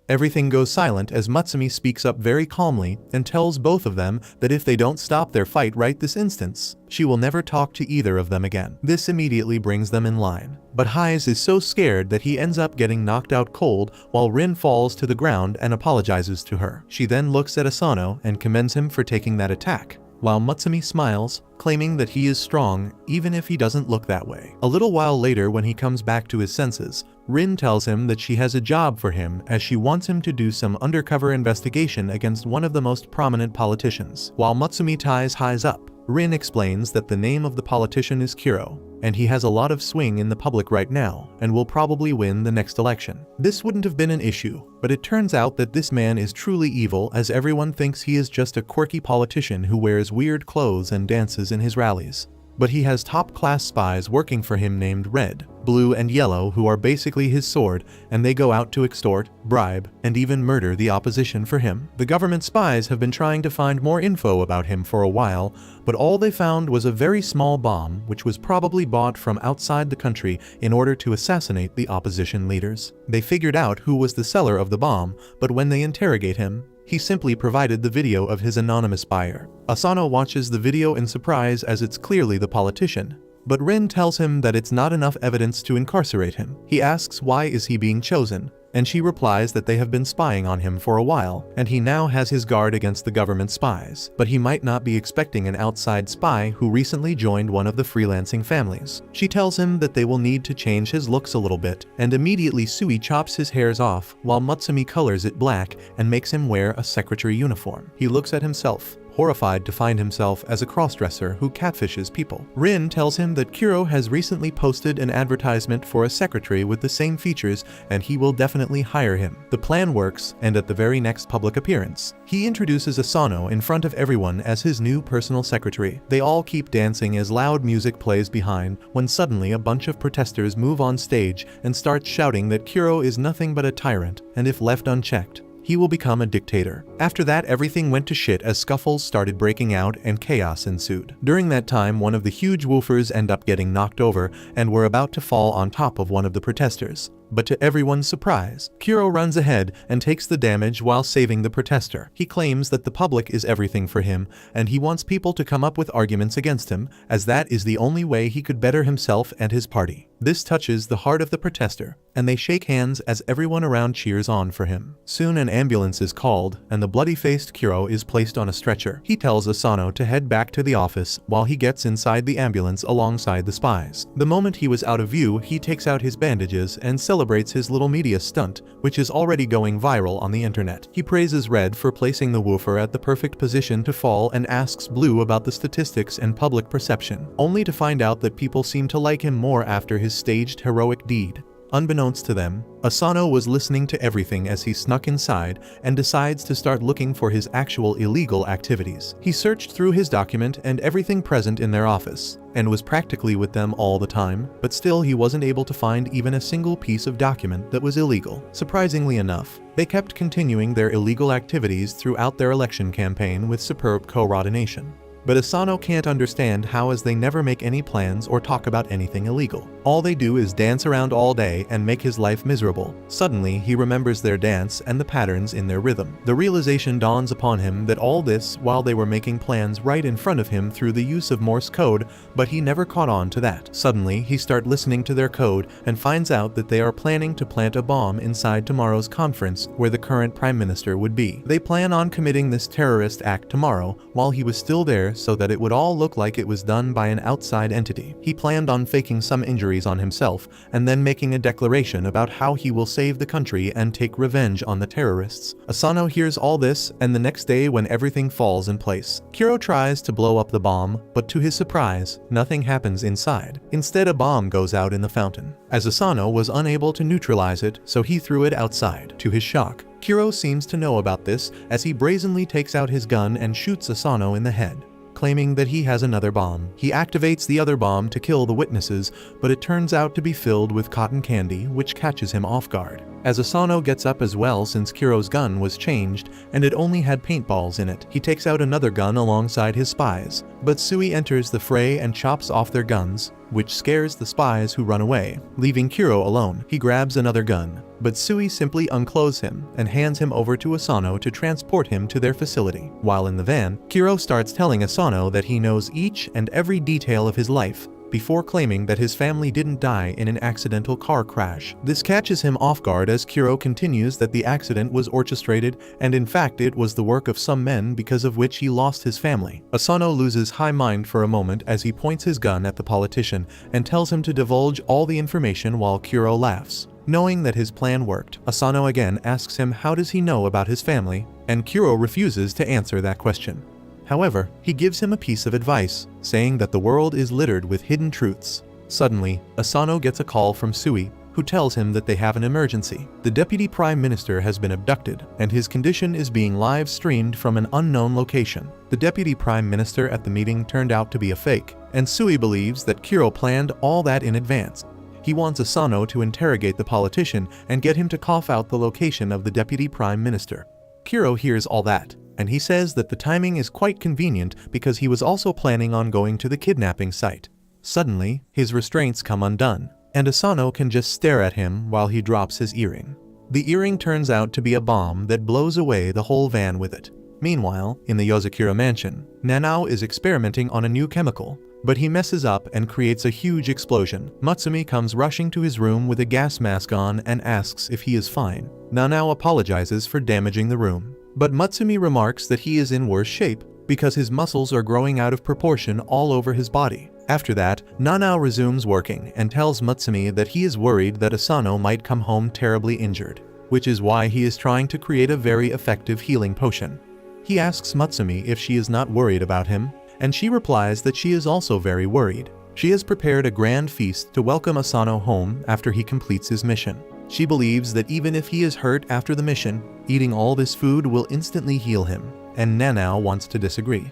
Everything goes silent as Mutsumi speaks up very calmly and tells both of them that if they don't stop their fight right this instance, she will never talk to either of them again. This immediately brings them in line. But Hayes is so scared that he ends up getting knocked out cold while Rin falls to the ground and apologizes to her. She then looks at Asano and commends him for taking that attack, while Mutsumi smiles, claiming that he is strong even if he doesn't look that way. A little while later, when he comes back to his senses, Rin tells him that she has a job for him as she wants him to do some undercover investigation against one of the most prominent politicians. While Mutsumi ties Hayes up, Rin explains that the name of the politician is Kiro, and he has a lot of swing in the public right now and will probably win the next election. This wouldn't have been an issue, but it turns out that this man is truly evil, as everyone thinks he is just a quirky politician who wears weird clothes and dances in his rallies. But he has top-class spies working for him named Red, Blue, and Yellow, who are basically his sword, and they go out to extort, bribe, and even murder the opposition for him. The government spies have been trying to find more info about him for a while, but all they found was a very small bomb which was probably bought from outside the country in order to assassinate the opposition leaders. They figured out who was the seller of the bomb, but when they interrogate him, he simply provided the video of his anonymous buyer. Asano watches the video in surprise as it's clearly the politician, but Rin tells him that it's not enough evidence to incarcerate him. He asks why is he being chosen, and she replies that they have been spying on him for a while, and he now has his guard against the government spies, but he might not be expecting an outside spy who recently joined one of the freelancing families. She tells him that they will need to change his looks a little bit, and immediately Sui chops his hairs off while Mutsumi colors it black and makes him wear a secretary uniform. He looks at himself, horrified to find himself as a crossdresser who catfishes people. Rin tells him that Kiro has recently posted an advertisement for a secretary with the same features and he will definitely hire him. The plan works, and at the very next public appearance, he introduces Asano in front of everyone as his new personal secretary. They all keep dancing as loud music plays behind when suddenly a bunch of protesters move on stage and start shouting that Kiro is nothing but a tyrant, and if left unchecked, he will become a dictator. After that, everything went to shit as scuffles started breaking out and chaos ensued. During that time, one of the huge woofers ended up getting knocked over and were about to fall on top of one of the protesters. But to everyone's surprise, Kiro runs ahead and takes the damage while saving the protester. He claims that the public is everything for him, and he wants people to come up with arguments against him, as that is the only way he could better himself and his party. This touches the heart of the protester, and they shake hands as everyone around cheers on for him. Soon an ambulance is called, and the bloody-faced Kiro is placed on a stretcher. He tells Asano to head back to the office while he gets inside the ambulance alongside the spies. The moment he was out of view, he takes out his bandages and celebrates his little media stunt, which is already going viral on the internet. He praises Red for placing the woofer at the perfect position to fall and asks Blue about the statistics and public perception, only to find out that people seem to like him more after his staged heroic deed. Unbeknownst to them, Asano was listening to everything as he snuck inside and decides to start looking for his actual illegal activities. He searched through his document and everything present in their office, and was practically with them all the time, but still he wasn't able to find even a single piece of document that was illegal. Surprisingly enough, they kept continuing their illegal activities throughout their election campaign with superb coordination. But Asano can't understand how, as they never make any plans or talk about anything illegal. All they do is dance around all day and make his life miserable. Suddenly, he remembers their dance and the patterns in their rhythm. The realization dawns upon him that all this while they were making plans right in front of him through the use of Morse code, but he never caught on to that. Suddenly, he starts listening to their code and finds out that they are planning to plant a bomb inside tomorrow's conference where the current prime minister would be. They plan on committing this terrorist act tomorrow while he was still there so that it would all look like it was done by an outside entity. He planned on faking some injuries on himself and then making a declaration about how he will save the country and take revenge on the terrorists. Asano hears all this, and the next day when everything falls in place, Kiro tries to blow up the bomb, but to his surprise, nothing happens inside. Instead, a bomb goes out in the fountain. As Asano was unable to neutralize it, so he threw it outside. To his shock, Kiro seems to know about this as he brazenly takes out his gun and shoots Asano in the head, claiming that he has another bomb. He activates the other bomb to kill the witnesses, but it turns out to be filled with cotton candy, which catches him off guard. As Asano gets up as well since Kiro's gun was changed and it only had paintballs in it, he takes out another gun alongside his spies. But Sui enters the fray and chops off their guns, which scares the spies who run away. Leaving Kiro alone, he grabs another gun, but Sui simply unclothes him and hands him over to Asano to transport him to their facility. While in the van, Kiro starts telling Asano that he knows each and every detail of his life, before claiming that his family didn't die in an accidental car crash. This catches him off guard as Kiro continues that the accident was orchestrated and in fact it was the work of some men because of which he lost his family. Asano loses high mind for a moment as he points his gun at the politician and tells him to divulge all the information while Kiro laughs. Knowing that his plan worked, Asano again asks him how does he know about his family, and Kiro refuses to answer that question. However, he gives him a piece of advice, saying that the world is littered with hidden truths. Suddenly, Asano gets a call from Sui, who tells him that they have an emergency. The deputy prime minister has been abducted, and his condition is being live streamed from an unknown location. The deputy prime minister at the meeting turned out to be a fake, and Sui believes that Kiro planned all that in advance. He wants Asano to interrogate the politician and get him to cough out the location of the deputy prime minister. Kiro hears all that, and he says that the timing is quite convenient because he was also planning on going to the kidnapping site. Suddenly, his restraints come undone, and Asano can just stare at him while he drops his earring. The earring turns out to be a bomb that blows away the whole van with it. Meanwhile, in the Yozakura mansion, Nanao is experimenting on a new chemical, but he messes up and creates a huge explosion. Matsumi comes rushing to his room with a gas mask on and asks if he is fine. Nanao apologizes for damaging the room, but Matsumi remarks that he is in worse shape because his muscles are growing out of proportion all over his body. After that, Nanao resumes working and tells Matsumi that he is worried that Asano might come home terribly injured, which is why he is trying to create a very effective healing potion. He asks Matsumi if she is not worried about him, and she replies that she is also very worried. She has prepared a grand feast to welcome Asano home after he completes his mission. She believes that even if he is hurt after the mission, eating all this food will instantly heal him, and Nanao wants to disagree.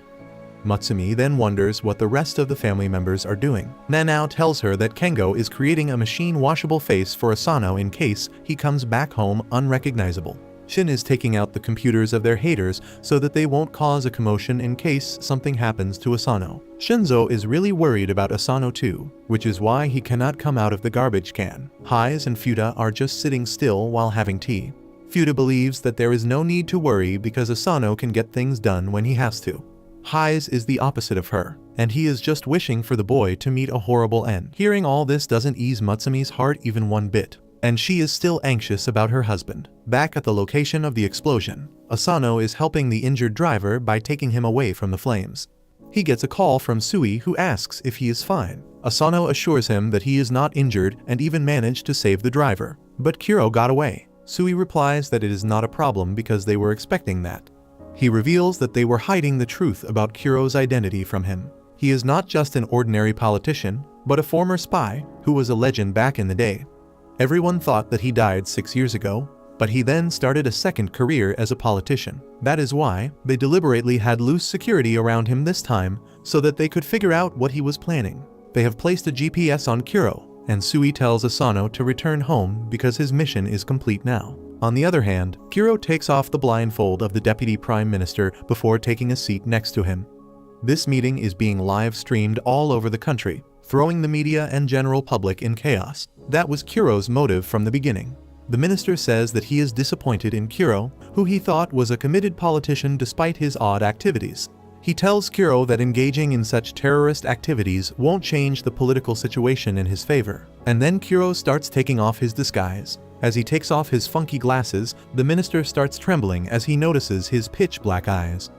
Matsumi then wonders what the rest of the family members are doing. Nanao tells her that Kengo is creating a machine-washable face for Asano in case he comes back home unrecognizable. Shin is taking out the computers of their haters so that they won't cause a commotion in case something happens to Asano. Shinzo is really worried about Asano too, which is why he cannot come out of the garbage can. Hise and Fuda are just sitting still while having tea. Fuda believes that there is no need to worry because Asano can get things done when he has to. Hise is the opposite of her, and he is just wishing for the boy to meet a horrible end. Hearing all this doesn't ease Matsumi's heart even one bit, and she is still anxious about her husband. Back at the location of the explosion, Asano is helping the injured driver by taking him away from the flames. He gets a call from Sui who asks if he is fine. Asano assures him that he is not injured and even managed to save the driver. But Kiro got away. Sui replies that it is not a problem because they were expecting that. He reveals that they were hiding the truth about Kiro's identity from him. He is not just an ordinary politician, but a former spy who was a legend back in the day. Everyone thought that he died 6 years ago, but he then started a second career as a politician. That is why they deliberately had loose security around him this time so that they could figure out what he was planning. They have placed a GPS on Kiro, and Sui tells Asano to return home because his mission is complete now. On the other hand, Kiro takes off the blindfold of the deputy prime minister before taking a seat next to him. This meeting is being live streamed all over the country, throwing the media and general public in chaos. That was Kuro's motive from the beginning. The minister says that he is disappointed in Kuro, who he thought was a committed politician despite his odd activities. He tells Kuro that engaging in such terrorist activities won't change the political situation in his favor. And then Kuro starts taking off his disguise. As he takes off his funky glasses, the minister starts trembling as he notices his pitch black eyes.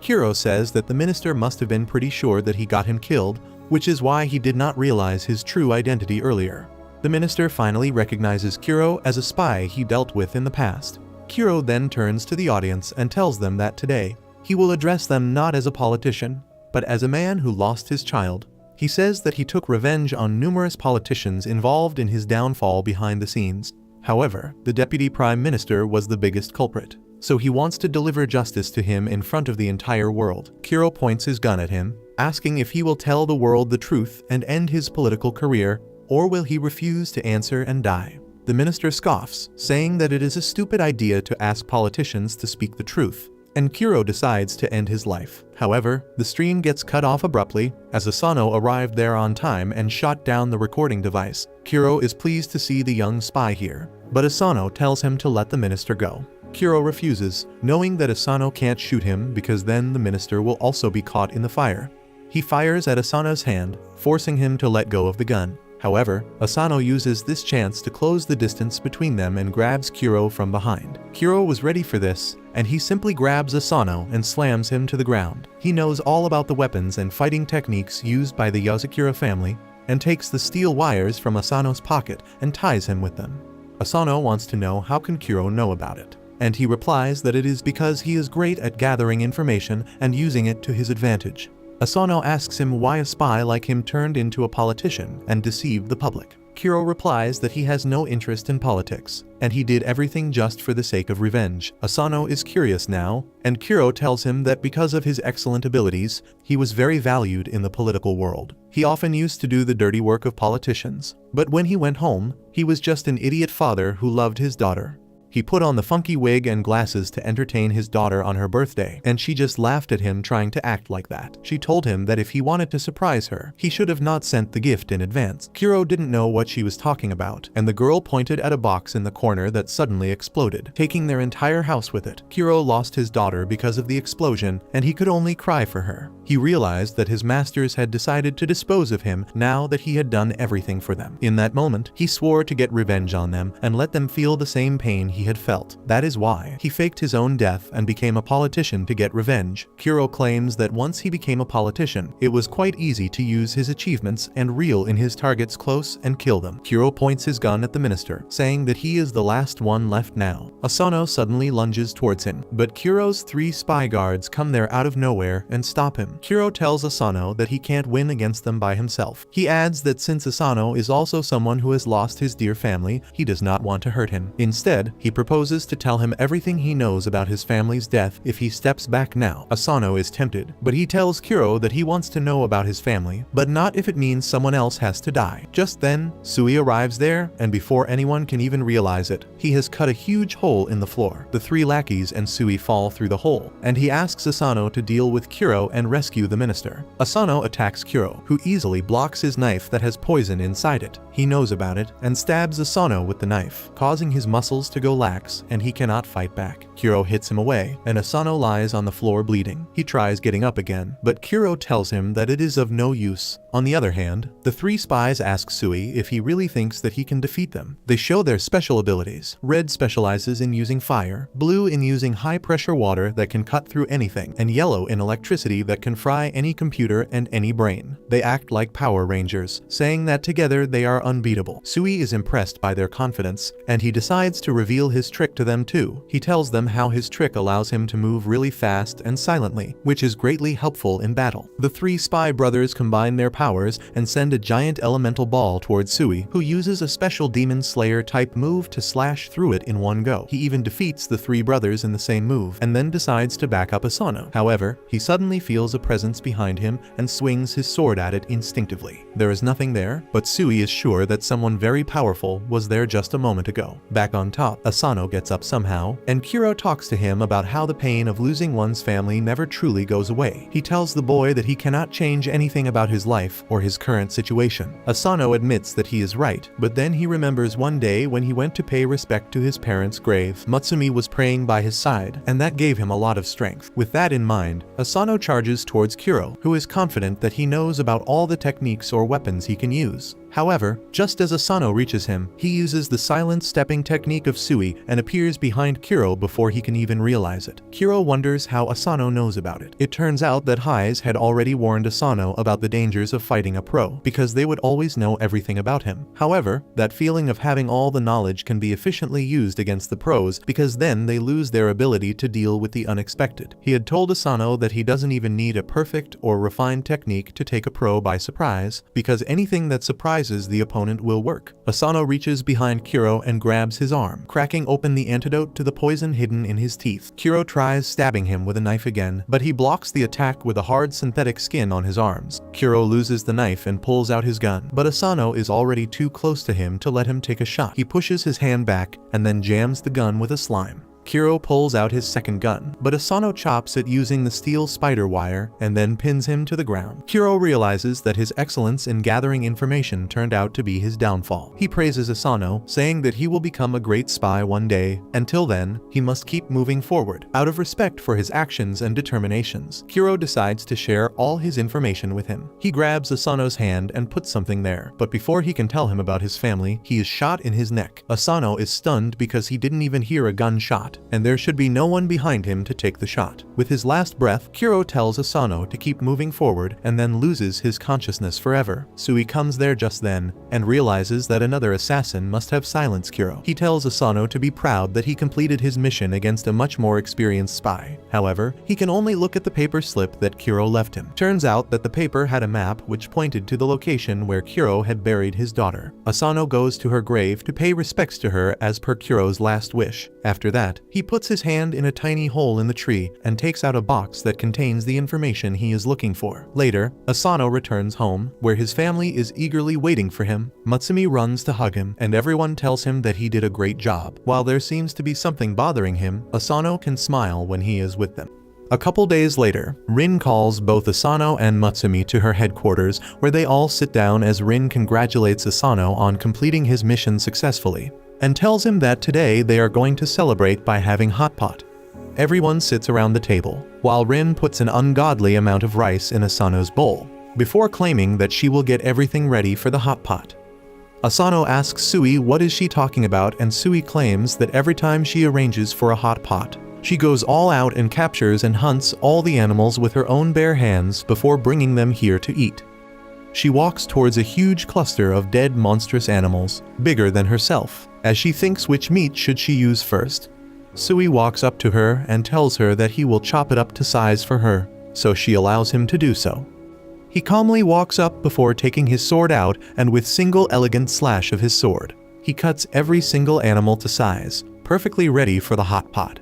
Kuro says that the minister must have been pretty sure that he got him killed, which is why he did not realize his true identity earlier. The minister finally recognizes Kuro as a spy he dealt with in the past. Kuro then turns to the audience and tells them that today, he will address them not as a politician, but as a man who lost his child. He says that he took revenge on numerous politicians involved in his downfall behind the scenes. However, the deputy prime minister was the biggest culprit, so he wants to deliver justice to him in front of the entire world. Kuro points his gun at him, asking if he will tell the world the truth and end his political career, or will he refuse to answer and die. The minister scoffs, saying that it is a stupid idea to ask politicians to speak the truth, and Kuro decides to end his life. However, the stream gets cut off abruptly, as Asano arrived there on time and shot down the recording device. Kuro is pleased to see the young spy here, but Asano tells him to let the minister go. Kuro refuses, knowing that Asano can't shoot him because then the minister will also be caught in the fire. He fires at Asano's hand, forcing him to let go of the gun. However, Asano uses this chance to close the distance between them and grabs Kuro from behind. Kuro was ready for this, and he simply grabs Asano and slams him to the ground. He knows all about the weapons and fighting techniques used by the Yasukura family, and takes the steel wires from Asano's pocket and ties him with them. Asano wants to know how can Kuro know about it, and he replies that it is because he is great at gathering information and using it to his advantage. Asano asks him why a spy like him turned into a politician and deceived the public. Kuro replies that he has no interest in politics, and he did everything just for the sake of revenge. Asano is curious now, and Kuro tells him that because of his excellent abilities, he was very valued in the political world. He often used to do the dirty work of politicians, but when he went home, he was just an idiot father who loved his daughter. He put on the funky wig and glasses to entertain his daughter on her birthday, and she just laughed at him trying to act like that. She told him that if he wanted to surprise her, he should have not sent the gift in advance. Kuro didn't know what she was talking about, and the girl pointed at a box in the corner that suddenly exploded, taking their entire house with it. Kuro lost his daughter because of the explosion, and he could only cry for her. He realized that his masters had decided to dispose of him now that he had done everything for them. In that moment, he swore to get revenge on them and let them feel the same pain he had felt. That is why he faked his own death and became a politician to get revenge. Kuro claims that once he became a politician, it was quite easy to use his achievements and reel in his targets close and kill them. Kuro points his gun at the minister, saying that he is the last one left now. Asano suddenly lunges towards him, but Kuro's 3 spy guards come there out of nowhere and stop him. Kuro tells Asano that he can't win against them by himself. He adds that since Asano is also someone who has lost his dear family, he does not want to hurt him. Instead, he proposes to tell him everything he knows about his family's death if he steps back now. Asano is tempted, but he tells Kuro that he wants to know about his family, but not if it means someone else has to die. Just then, Sui arrives there, and before anyone can even realize it, he has cut a huge hole in the floor. The 3 lackeys and Sui fall through the hole, and he asks Asano to deal with Kuro and rescue the minister. Asano attacks Kuro, who easily blocks his knife that has poison inside it. He knows about it, and stabs Asano with the knife, causing his muscles to go lax, and he cannot fight back. Kuro hits him away, and Asano lies on the floor bleeding. He tries getting up again, but Kuro tells him that it is of no use. On the other hand, the 3 spies ask Sui if he really thinks that he can defeat them. They show their special abilities. Red specializes in using fire, blue in using high-pressure water that can cut through anything, and yellow in electricity that can fry any computer and any brain. They act like Power Rangers, saying that together they are unbeatable. Sui is impressed by their confidence, and he decides to reveal his trick to them too. He tells them how his trick allows him to move really fast and silently, which is greatly helpful in battle. The 3 spy brothers combine their powers and send a giant elemental ball towards Sui, who uses a special Demon Slayer type move to slash through it in one go. He even defeats the 3 brothers in the same move, and then decides to back up Asano. However, he suddenly feels a presence behind him and swings his sword at it instinctively. There is nothing there, but Sui is sure that someone very powerful was there just a moment ago. Back on top, Asano gets up somehow, and Kuro talks to him about how the pain of losing one's family never truly goes away. He tells the boy that he cannot change anything about his life or his current situation. Asano admits that he is right, but then he remembers one day when he went to pay respect to his parents' grave. Matsumi was praying by his side, and that gave him a lot of strength. With that in mind, Asano charges towards Kuro, who is confident that he knows about all the techniques or weapons he can use. However, just as Asano reaches him, he uses the silent stepping technique of Sui and appears behind Kuro before he can even realize it. Kuro wonders how Asano knows about it. It turns out that Hise had already warned Asano about the dangers of fighting a pro, because they would always know everything about him. However, that feeling of having all the knowledge can be efficiently used against the pros, because then they lose their ability to deal with the unexpected. He had told Asano that he doesn't even need a perfect or refined technique to take a pro by surprise, because anything that surprises the opponent will work. Asano reaches behind Kuro and grabs his arm, cracking open the antidote to the poison hidden in his teeth. Kuro tries stabbing him with a knife again, but he blocks the attack with a hard synthetic skin on his arms. Kuro loses the knife and pulls out his gun, but Asano is already too close to him to let him take a shot. He pushes his hand back and then jams the gun with a slime. Kuro pulls out his second gun, but Asano chops it using the steel spider wire and then pins him to the ground. Kuro realizes that his excellence in gathering information turned out to be his downfall. He praises Asano, saying that he will become a great spy one day. Until then, he must keep moving forward. Out of respect for his actions and determinations, Kuro decides to share all his information with him. He grabs Asano's hand and puts something there, but before he can tell him about his family, he is shot in his neck. Asano is stunned because he didn't even hear a gunshot, and there should be no one behind him to take the shot. With his last breath, Kuro tells Asano to keep moving forward and then loses his consciousness forever. Sui comes there just then and realizes that another assassin must have silenced Kuro. He tells Asano to be proud that he completed his mission against a much more experienced spy. However, he can only look at the paper slip that Kuro left him. Turns out that the paper had a map which pointed to the location where Kuro had buried his daughter. Asano goes to her grave to pay respects to her as per Kuro's last wish. After that, he puts his hand in a tiny hole in the tree and takes out a box that contains the information he is looking for. Later, Asano returns home, where his family is eagerly waiting for him. Matsumi runs to hug him, and everyone tells him that he did a great job. While there seems to be something bothering him, Asano can smile when he is with them. A couple days later, Rin calls both Asano and Matsumi to her headquarters, where they all sit down as Rin congratulates Asano on completing his mission successfully, and tells him that today they are going to celebrate by having hot pot. Everyone sits around the table, while Rin puts an ungodly amount of rice in Asano's bowl, before claiming that she will get everything ready for the hot pot. Asano asks Sui what is she talking about, and Sui claims that every time she arranges for a hot pot, she goes all out and captures and hunts all the animals with her own bare hands before bringing them here to eat. She walks towards a huge cluster of dead monstrous animals, bigger than herself, as she thinks which meat should she use first. Sui walks up to her and tells her that he will chop it up to size for her, so she allows him to do so. He calmly walks up before taking his sword out, and with single elegant slash of his sword, he cuts every single animal to size, perfectly ready for the hot pot.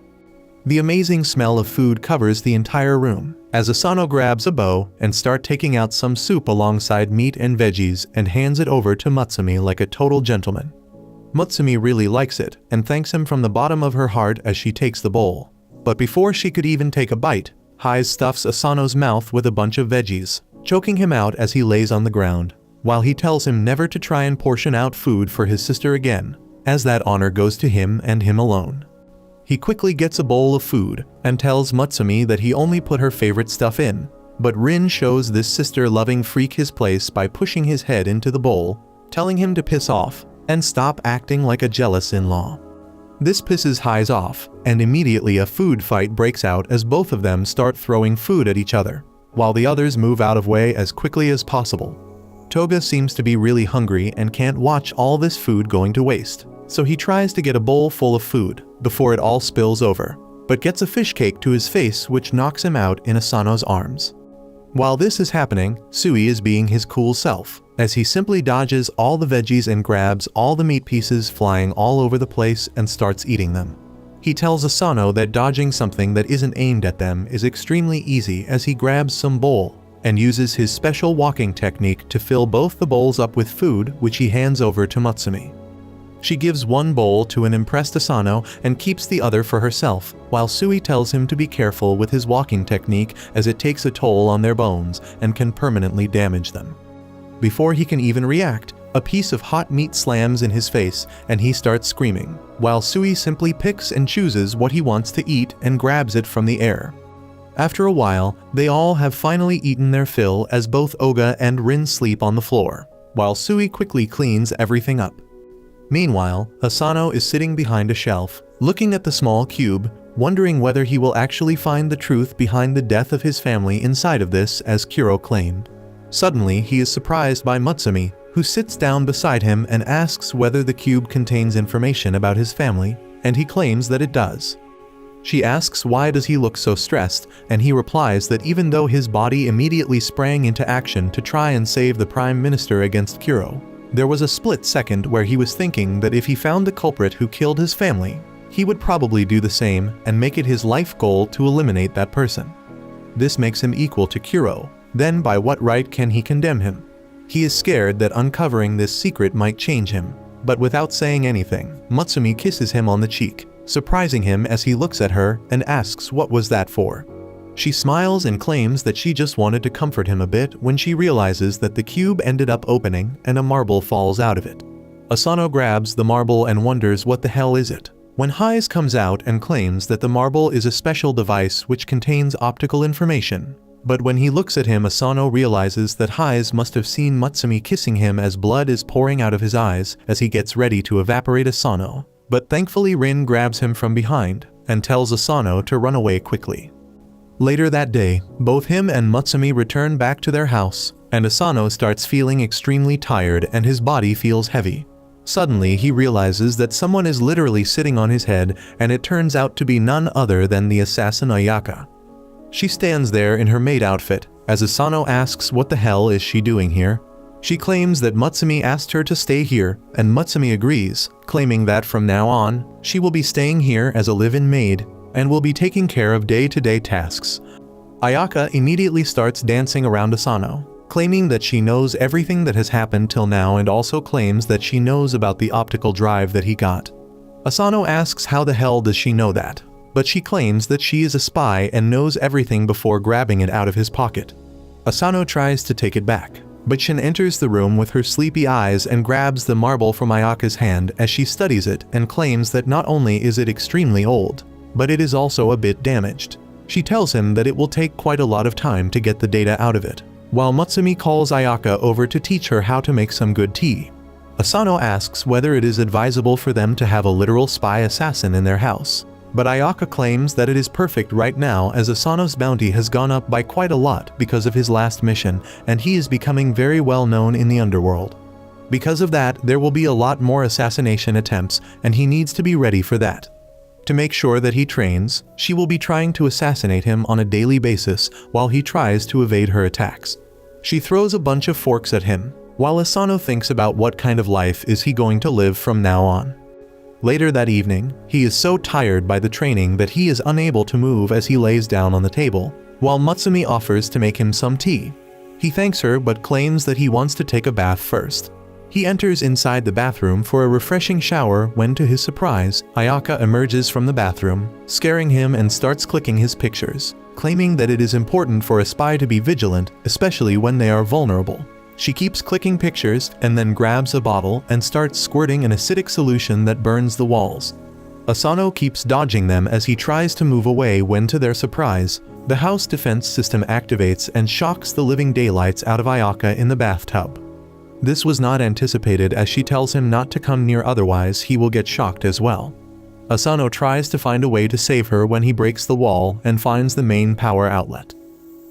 The amazing smell of food covers the entire room, as Asano grabs a bow and starts taking out some soup alongside meat and veggies and hands it over to Matsumi like a total gentleman. Matsumi really likes it and thanks him from the bottom of her heart as she takes the bowl. But before she could even take a bite, Hise stuffs Asano's mouth with a bunch of veggies, choking him out as he lays on the ground, while he tells him never to try and portion out food for his sister again, as that honor goes to him and him alone. He quickly gets a bowl of food and tells Matsumi that he only put her favorite stuff in, but Rin shows this sister-loving freak his place by pushing his head into the bowl, telling him to piss off and stop acting like a jealous in-law. This pisses Hise off, and immediately a food fight breaks out as both of them start throwing food at each other, while the others move out of way as quickly as possible. Toga seems to be really hungry and can't watch all this food going to waste, so he tries to get a bowl full of food before it all spills over, but gets a fish cake to his face which knocks him out in Asano's arms. While this is happening, Sui is being his cool self, as he simply dodges all the veggies and grabs all the meat pieces flying all over the place and starts eating them. He tells Asano that dodging something that isn't aimed at them is extremely easy, as he grabs some bowl and uses his special walking technique to fill both the bowls up with food, which he hands over to Matsumi. She gives one bowl to an impressed Asano and keeps the other for herself, while Sui tells him to be careful with his walking technique as it takes a toll on their bones and can permanently damage them. Before he can even react, a piece of hot meat slams in his face and he starts screaming, while Sui simply picks and chooses what he wants to eat and grabs it from the air. After a while, they all have finally eaten their fill as both Oga and Rin sleep on the floor, while Sui quickly cleans everything up. Meanwhile, Asano is sitting behind a shelf, looking at the small cube, wondering whether he will actually find the truth behind the death of his family inside of this, as Kuro claimed. Suddenly, he is surprised by Mutsumi, who sits down beside him and asks whether the cube contains information about his family, and he claims that it does. She asks why does he look so stressed, and he replies that even though his body immediately sprang into action to try and save the Prime Minister against Kuro, there was a split second where he was thinking that if he found the culprit who killed his family, he would probably do the same and make it his life goal to eliminate that person. This makes him equal to Kuro, then by what right can he condemn him? He is scared that uncovering this secret might change him, but without saying anything, Mutsumi kisses him on the cheek, surprising him as he looks at her and asks what was that for. She smiles and claims that she just wanted to comfort him a bit when she realizes that the cube ended up opening and a marble falls out of it. Asano grabs the marble and wonders what the hell is it, when Hayes comes out and claims that the marble is a special device which contains optical information. But when he looks at him, Asano realizes that Hayes must have seen Mutsumi kissing him as blood is pouring out of his eyes as he gets ready to evaporate Asano. But thankfully Rin grabs him from behind and tells Asano to run away quickly. Later that day, both him and Mutsumi return back to their house, and Asano starts feeling extremely tired and his body feels heavy. Suddenly, he realizes that someone is literally sitting on his head, and it turns out to be none other than the assassin Ayaka. She stands there in her maid outfit, as Asano asks what the hell is she doing here. She claims that Mutsumi asked her to stay here, and Mutsumi agrees, claiming that from now on, she will be staying here as a live-in maid, and will be taking care of day-to-day tasks. Ayaka immediately starts dancing around Asano, claiming that she knows everything that has happened till now and also claims that she knows about the optical drive that he got. Asano asks how the hell does she know that, but she claims that she is a spy and knows everything before grabbing it out of his pocket. Asano tries to take it back, but Shin enters the room with her sleepy eyes and grabs the marble from Ayaka's hand as she studies it and claims that not only is it extremely old, but it is also a bit damaged. She tells him that it will take quite a lot of time to get the data out of it, while Mutsumi calls Ayaka over to teach her how to make some good tea. Asano asks whether it is advisable for them to have a literal spy assassin in their house, but Ayaka claims that it is perfect right now as Asano's bounty has gone up by quite a lot because of his last mission, and he is becoming very well known in the underworld. Because of that, there will be a lot more assassination attempts, and he needs to be ready for that. To make sure that he trains, she will be trying to assassinate him on a daily basis while he tries to evade her attacks. She throws a bunch of forks at him, while Asano thinks about what kind of life is he going to live from now on. Later that evening, he is so tired by the training that he is unable to move as he lays down on the table, while Mutsumi offers to make him some tea. He thanks her but claims that he wants to take a bath first. He enters inside the bathroom for a refreshing shower when, to his surprise, Ayaka emerges from the bathroom, scaring him and starts clicking his pictures, claiming that it is important for a spy to be vigilant, especially when they are vulnerable. She keeps clicking pictures and then grabs a bottle and starts squirting an acidic solution that burns the walls. Asano keeps dodging them as he tries to move away when, to their surprise, the house defense system activates and shocks the living daylights out of Ayaka in the bathtub. This was not anticipated as she tells him not to come near, otherwise he will get shocked as well. Asano tries to find a way to save her when he breaks the wall and finds the main power outlet.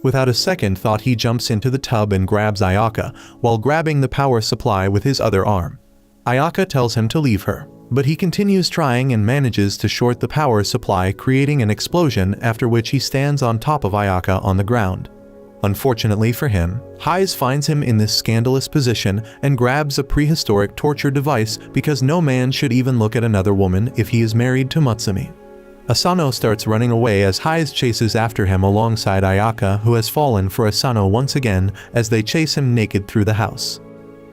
Without a second thought, he jumps into the tub and grabs Ayaka while grabbing the power supply with his other arm. Ayaka tells him to leave her, but he continues trying and manages to short the power supply, creating an explosion, after which he stands on top of Ayaka on the ground. Unfortunately for him, Hayes finds him in this scandalous position and grabs a prehistoric torture device because no man should even look at another woman if he is married to Mutsumi. Asano starts running away as Hayes chases after him alongside Ayaka, who has fallen for Asano once again as they chase him naked through the house.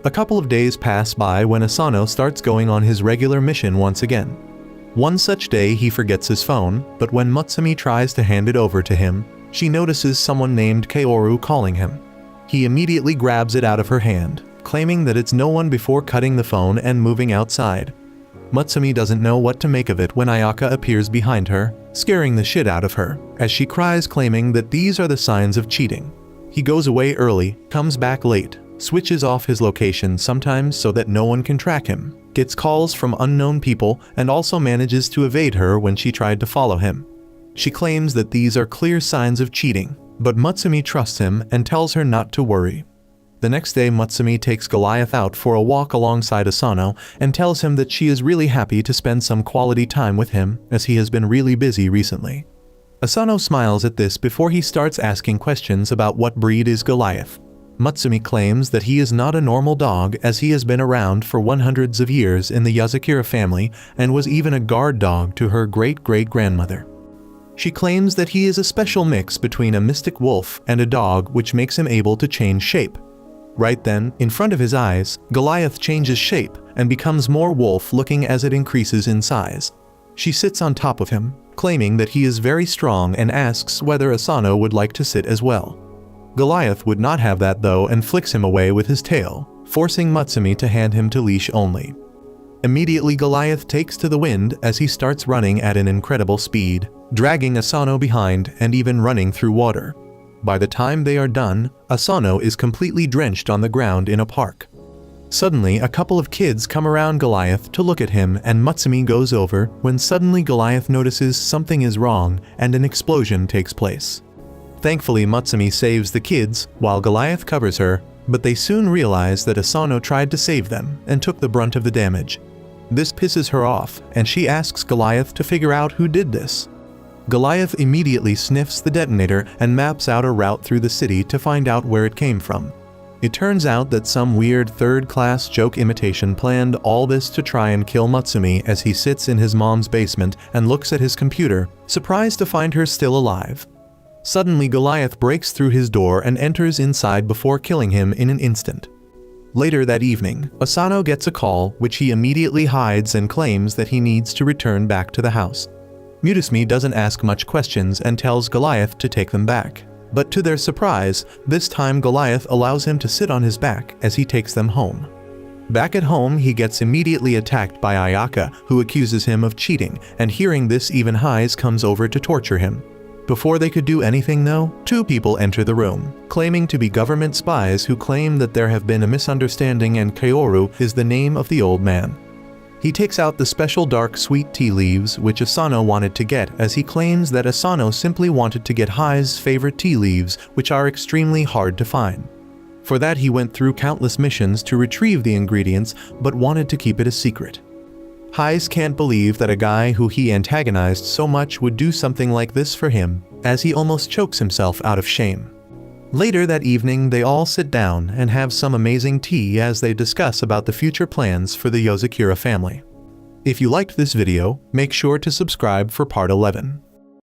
A couple of days pass by when Asano starts going on his regular mission once again. One such day he forgets his phone, but when Mutsumi tries to hand it over to him, she notices someone named Kaoru calling him. He immediately grabs it out of her hand, claiming that it's no one before cutting the phone and moving outside. Mutsumi doesn't know what to make of it when Ayaka appears behind her, scaring the shit out of her, as she cries claiming that these are the signs of cheating. He goes away early, comes back late, switches off his location sometimes so that no one can track him, gets calls from unknown people, and also manages to evade her when she tried to follow him. She claims that these are clear signs of cheating, but Mutsumi trusts him and tells her not to worry. The next day, Mutsumi takes Goliath out for a walk alongside Asano and tells him that she is really happy to spend some quality time with him as he has been really busy recently. Asano smiles at this before he starts asking questions about what breed is Goliath. Mutsumi claims that he is not a normal dog as he has been around for hundreds of years in the Yuzakura family and was even a guard dog to her great-great-grandmother. She claims that he is a special mix between a mystic wolf and a dog, which makes him able to change shape. Right then, in front of his eyes, Goliath changes shape and becomes more wolf-looking as it increases in size. She sits on top of him, claiming that he is very strong, and asks whether Asano would like to sit as well. Goliath would not have that though and flicks him away with his tail, forcing Mutsumi to hand him to leash only. Immediately Goliath takes to the wind as he starts running at an incredible speed, dragging Asano behind and even running through water. By the time they are done, Asano is completely drenched on the ground in a park. Suddenly, a couple of kids come around Goliath to look at him, and Mutsumi goes over when suddenly Goliath notices something is wrong and an explosion takes place. Thankfully, Mutsumi saves the kids while Goliath covers her, but they soon realize that Asano tried to save them and took the brunt of the damage. This pisses her off, and she asks Goliath to figure out who did this. Goliath immediately sniffs the detonator and maps out a route through the city to find out where it came from. It turns out that some weird third-class joke imitation planned all this to try and kill Mutsumi as he sits in his mom's basement and looks at his computer, surprised to find her still alive. Suddenly, Goliath breaks through his door and enters inside before killing him in an instant. Later that evening, Asano gets a call, which he immediately hides and claims that he needs to return back to the house. Mutsumi doesn't ask much questions and tells Goliath to take them back. But to their surprise, this time Goliath allows him to sit on his back as he takes them home. Back at home, he gets immediately attacked by Ayaka, who accuses him of cheating, and hearing this, even Hize comes over to torture him. Before they could do anything though, two people enter the room, claiming to be government spies who claim that there have been a misunderstanding and Kaoru is the name of the old man. He takes out the special dark sweet tea leaves which Asano wanted to get, as he claims that Asano simply wanted to get Hize's favorite tea leaves, which are extremely hard to find. For that he went through countless missions to retrieve the ingredients, but wanted to keep it a secret. Hize can't believe that a guy who he antagonized so much would do something like this for him, as he almost chokes himself out of shame. Later that evening, they all sit down and have some amazing tea as they discuss about the future plans for the Yuzakura family. If you liked this video, make sure to subscribe for part 11.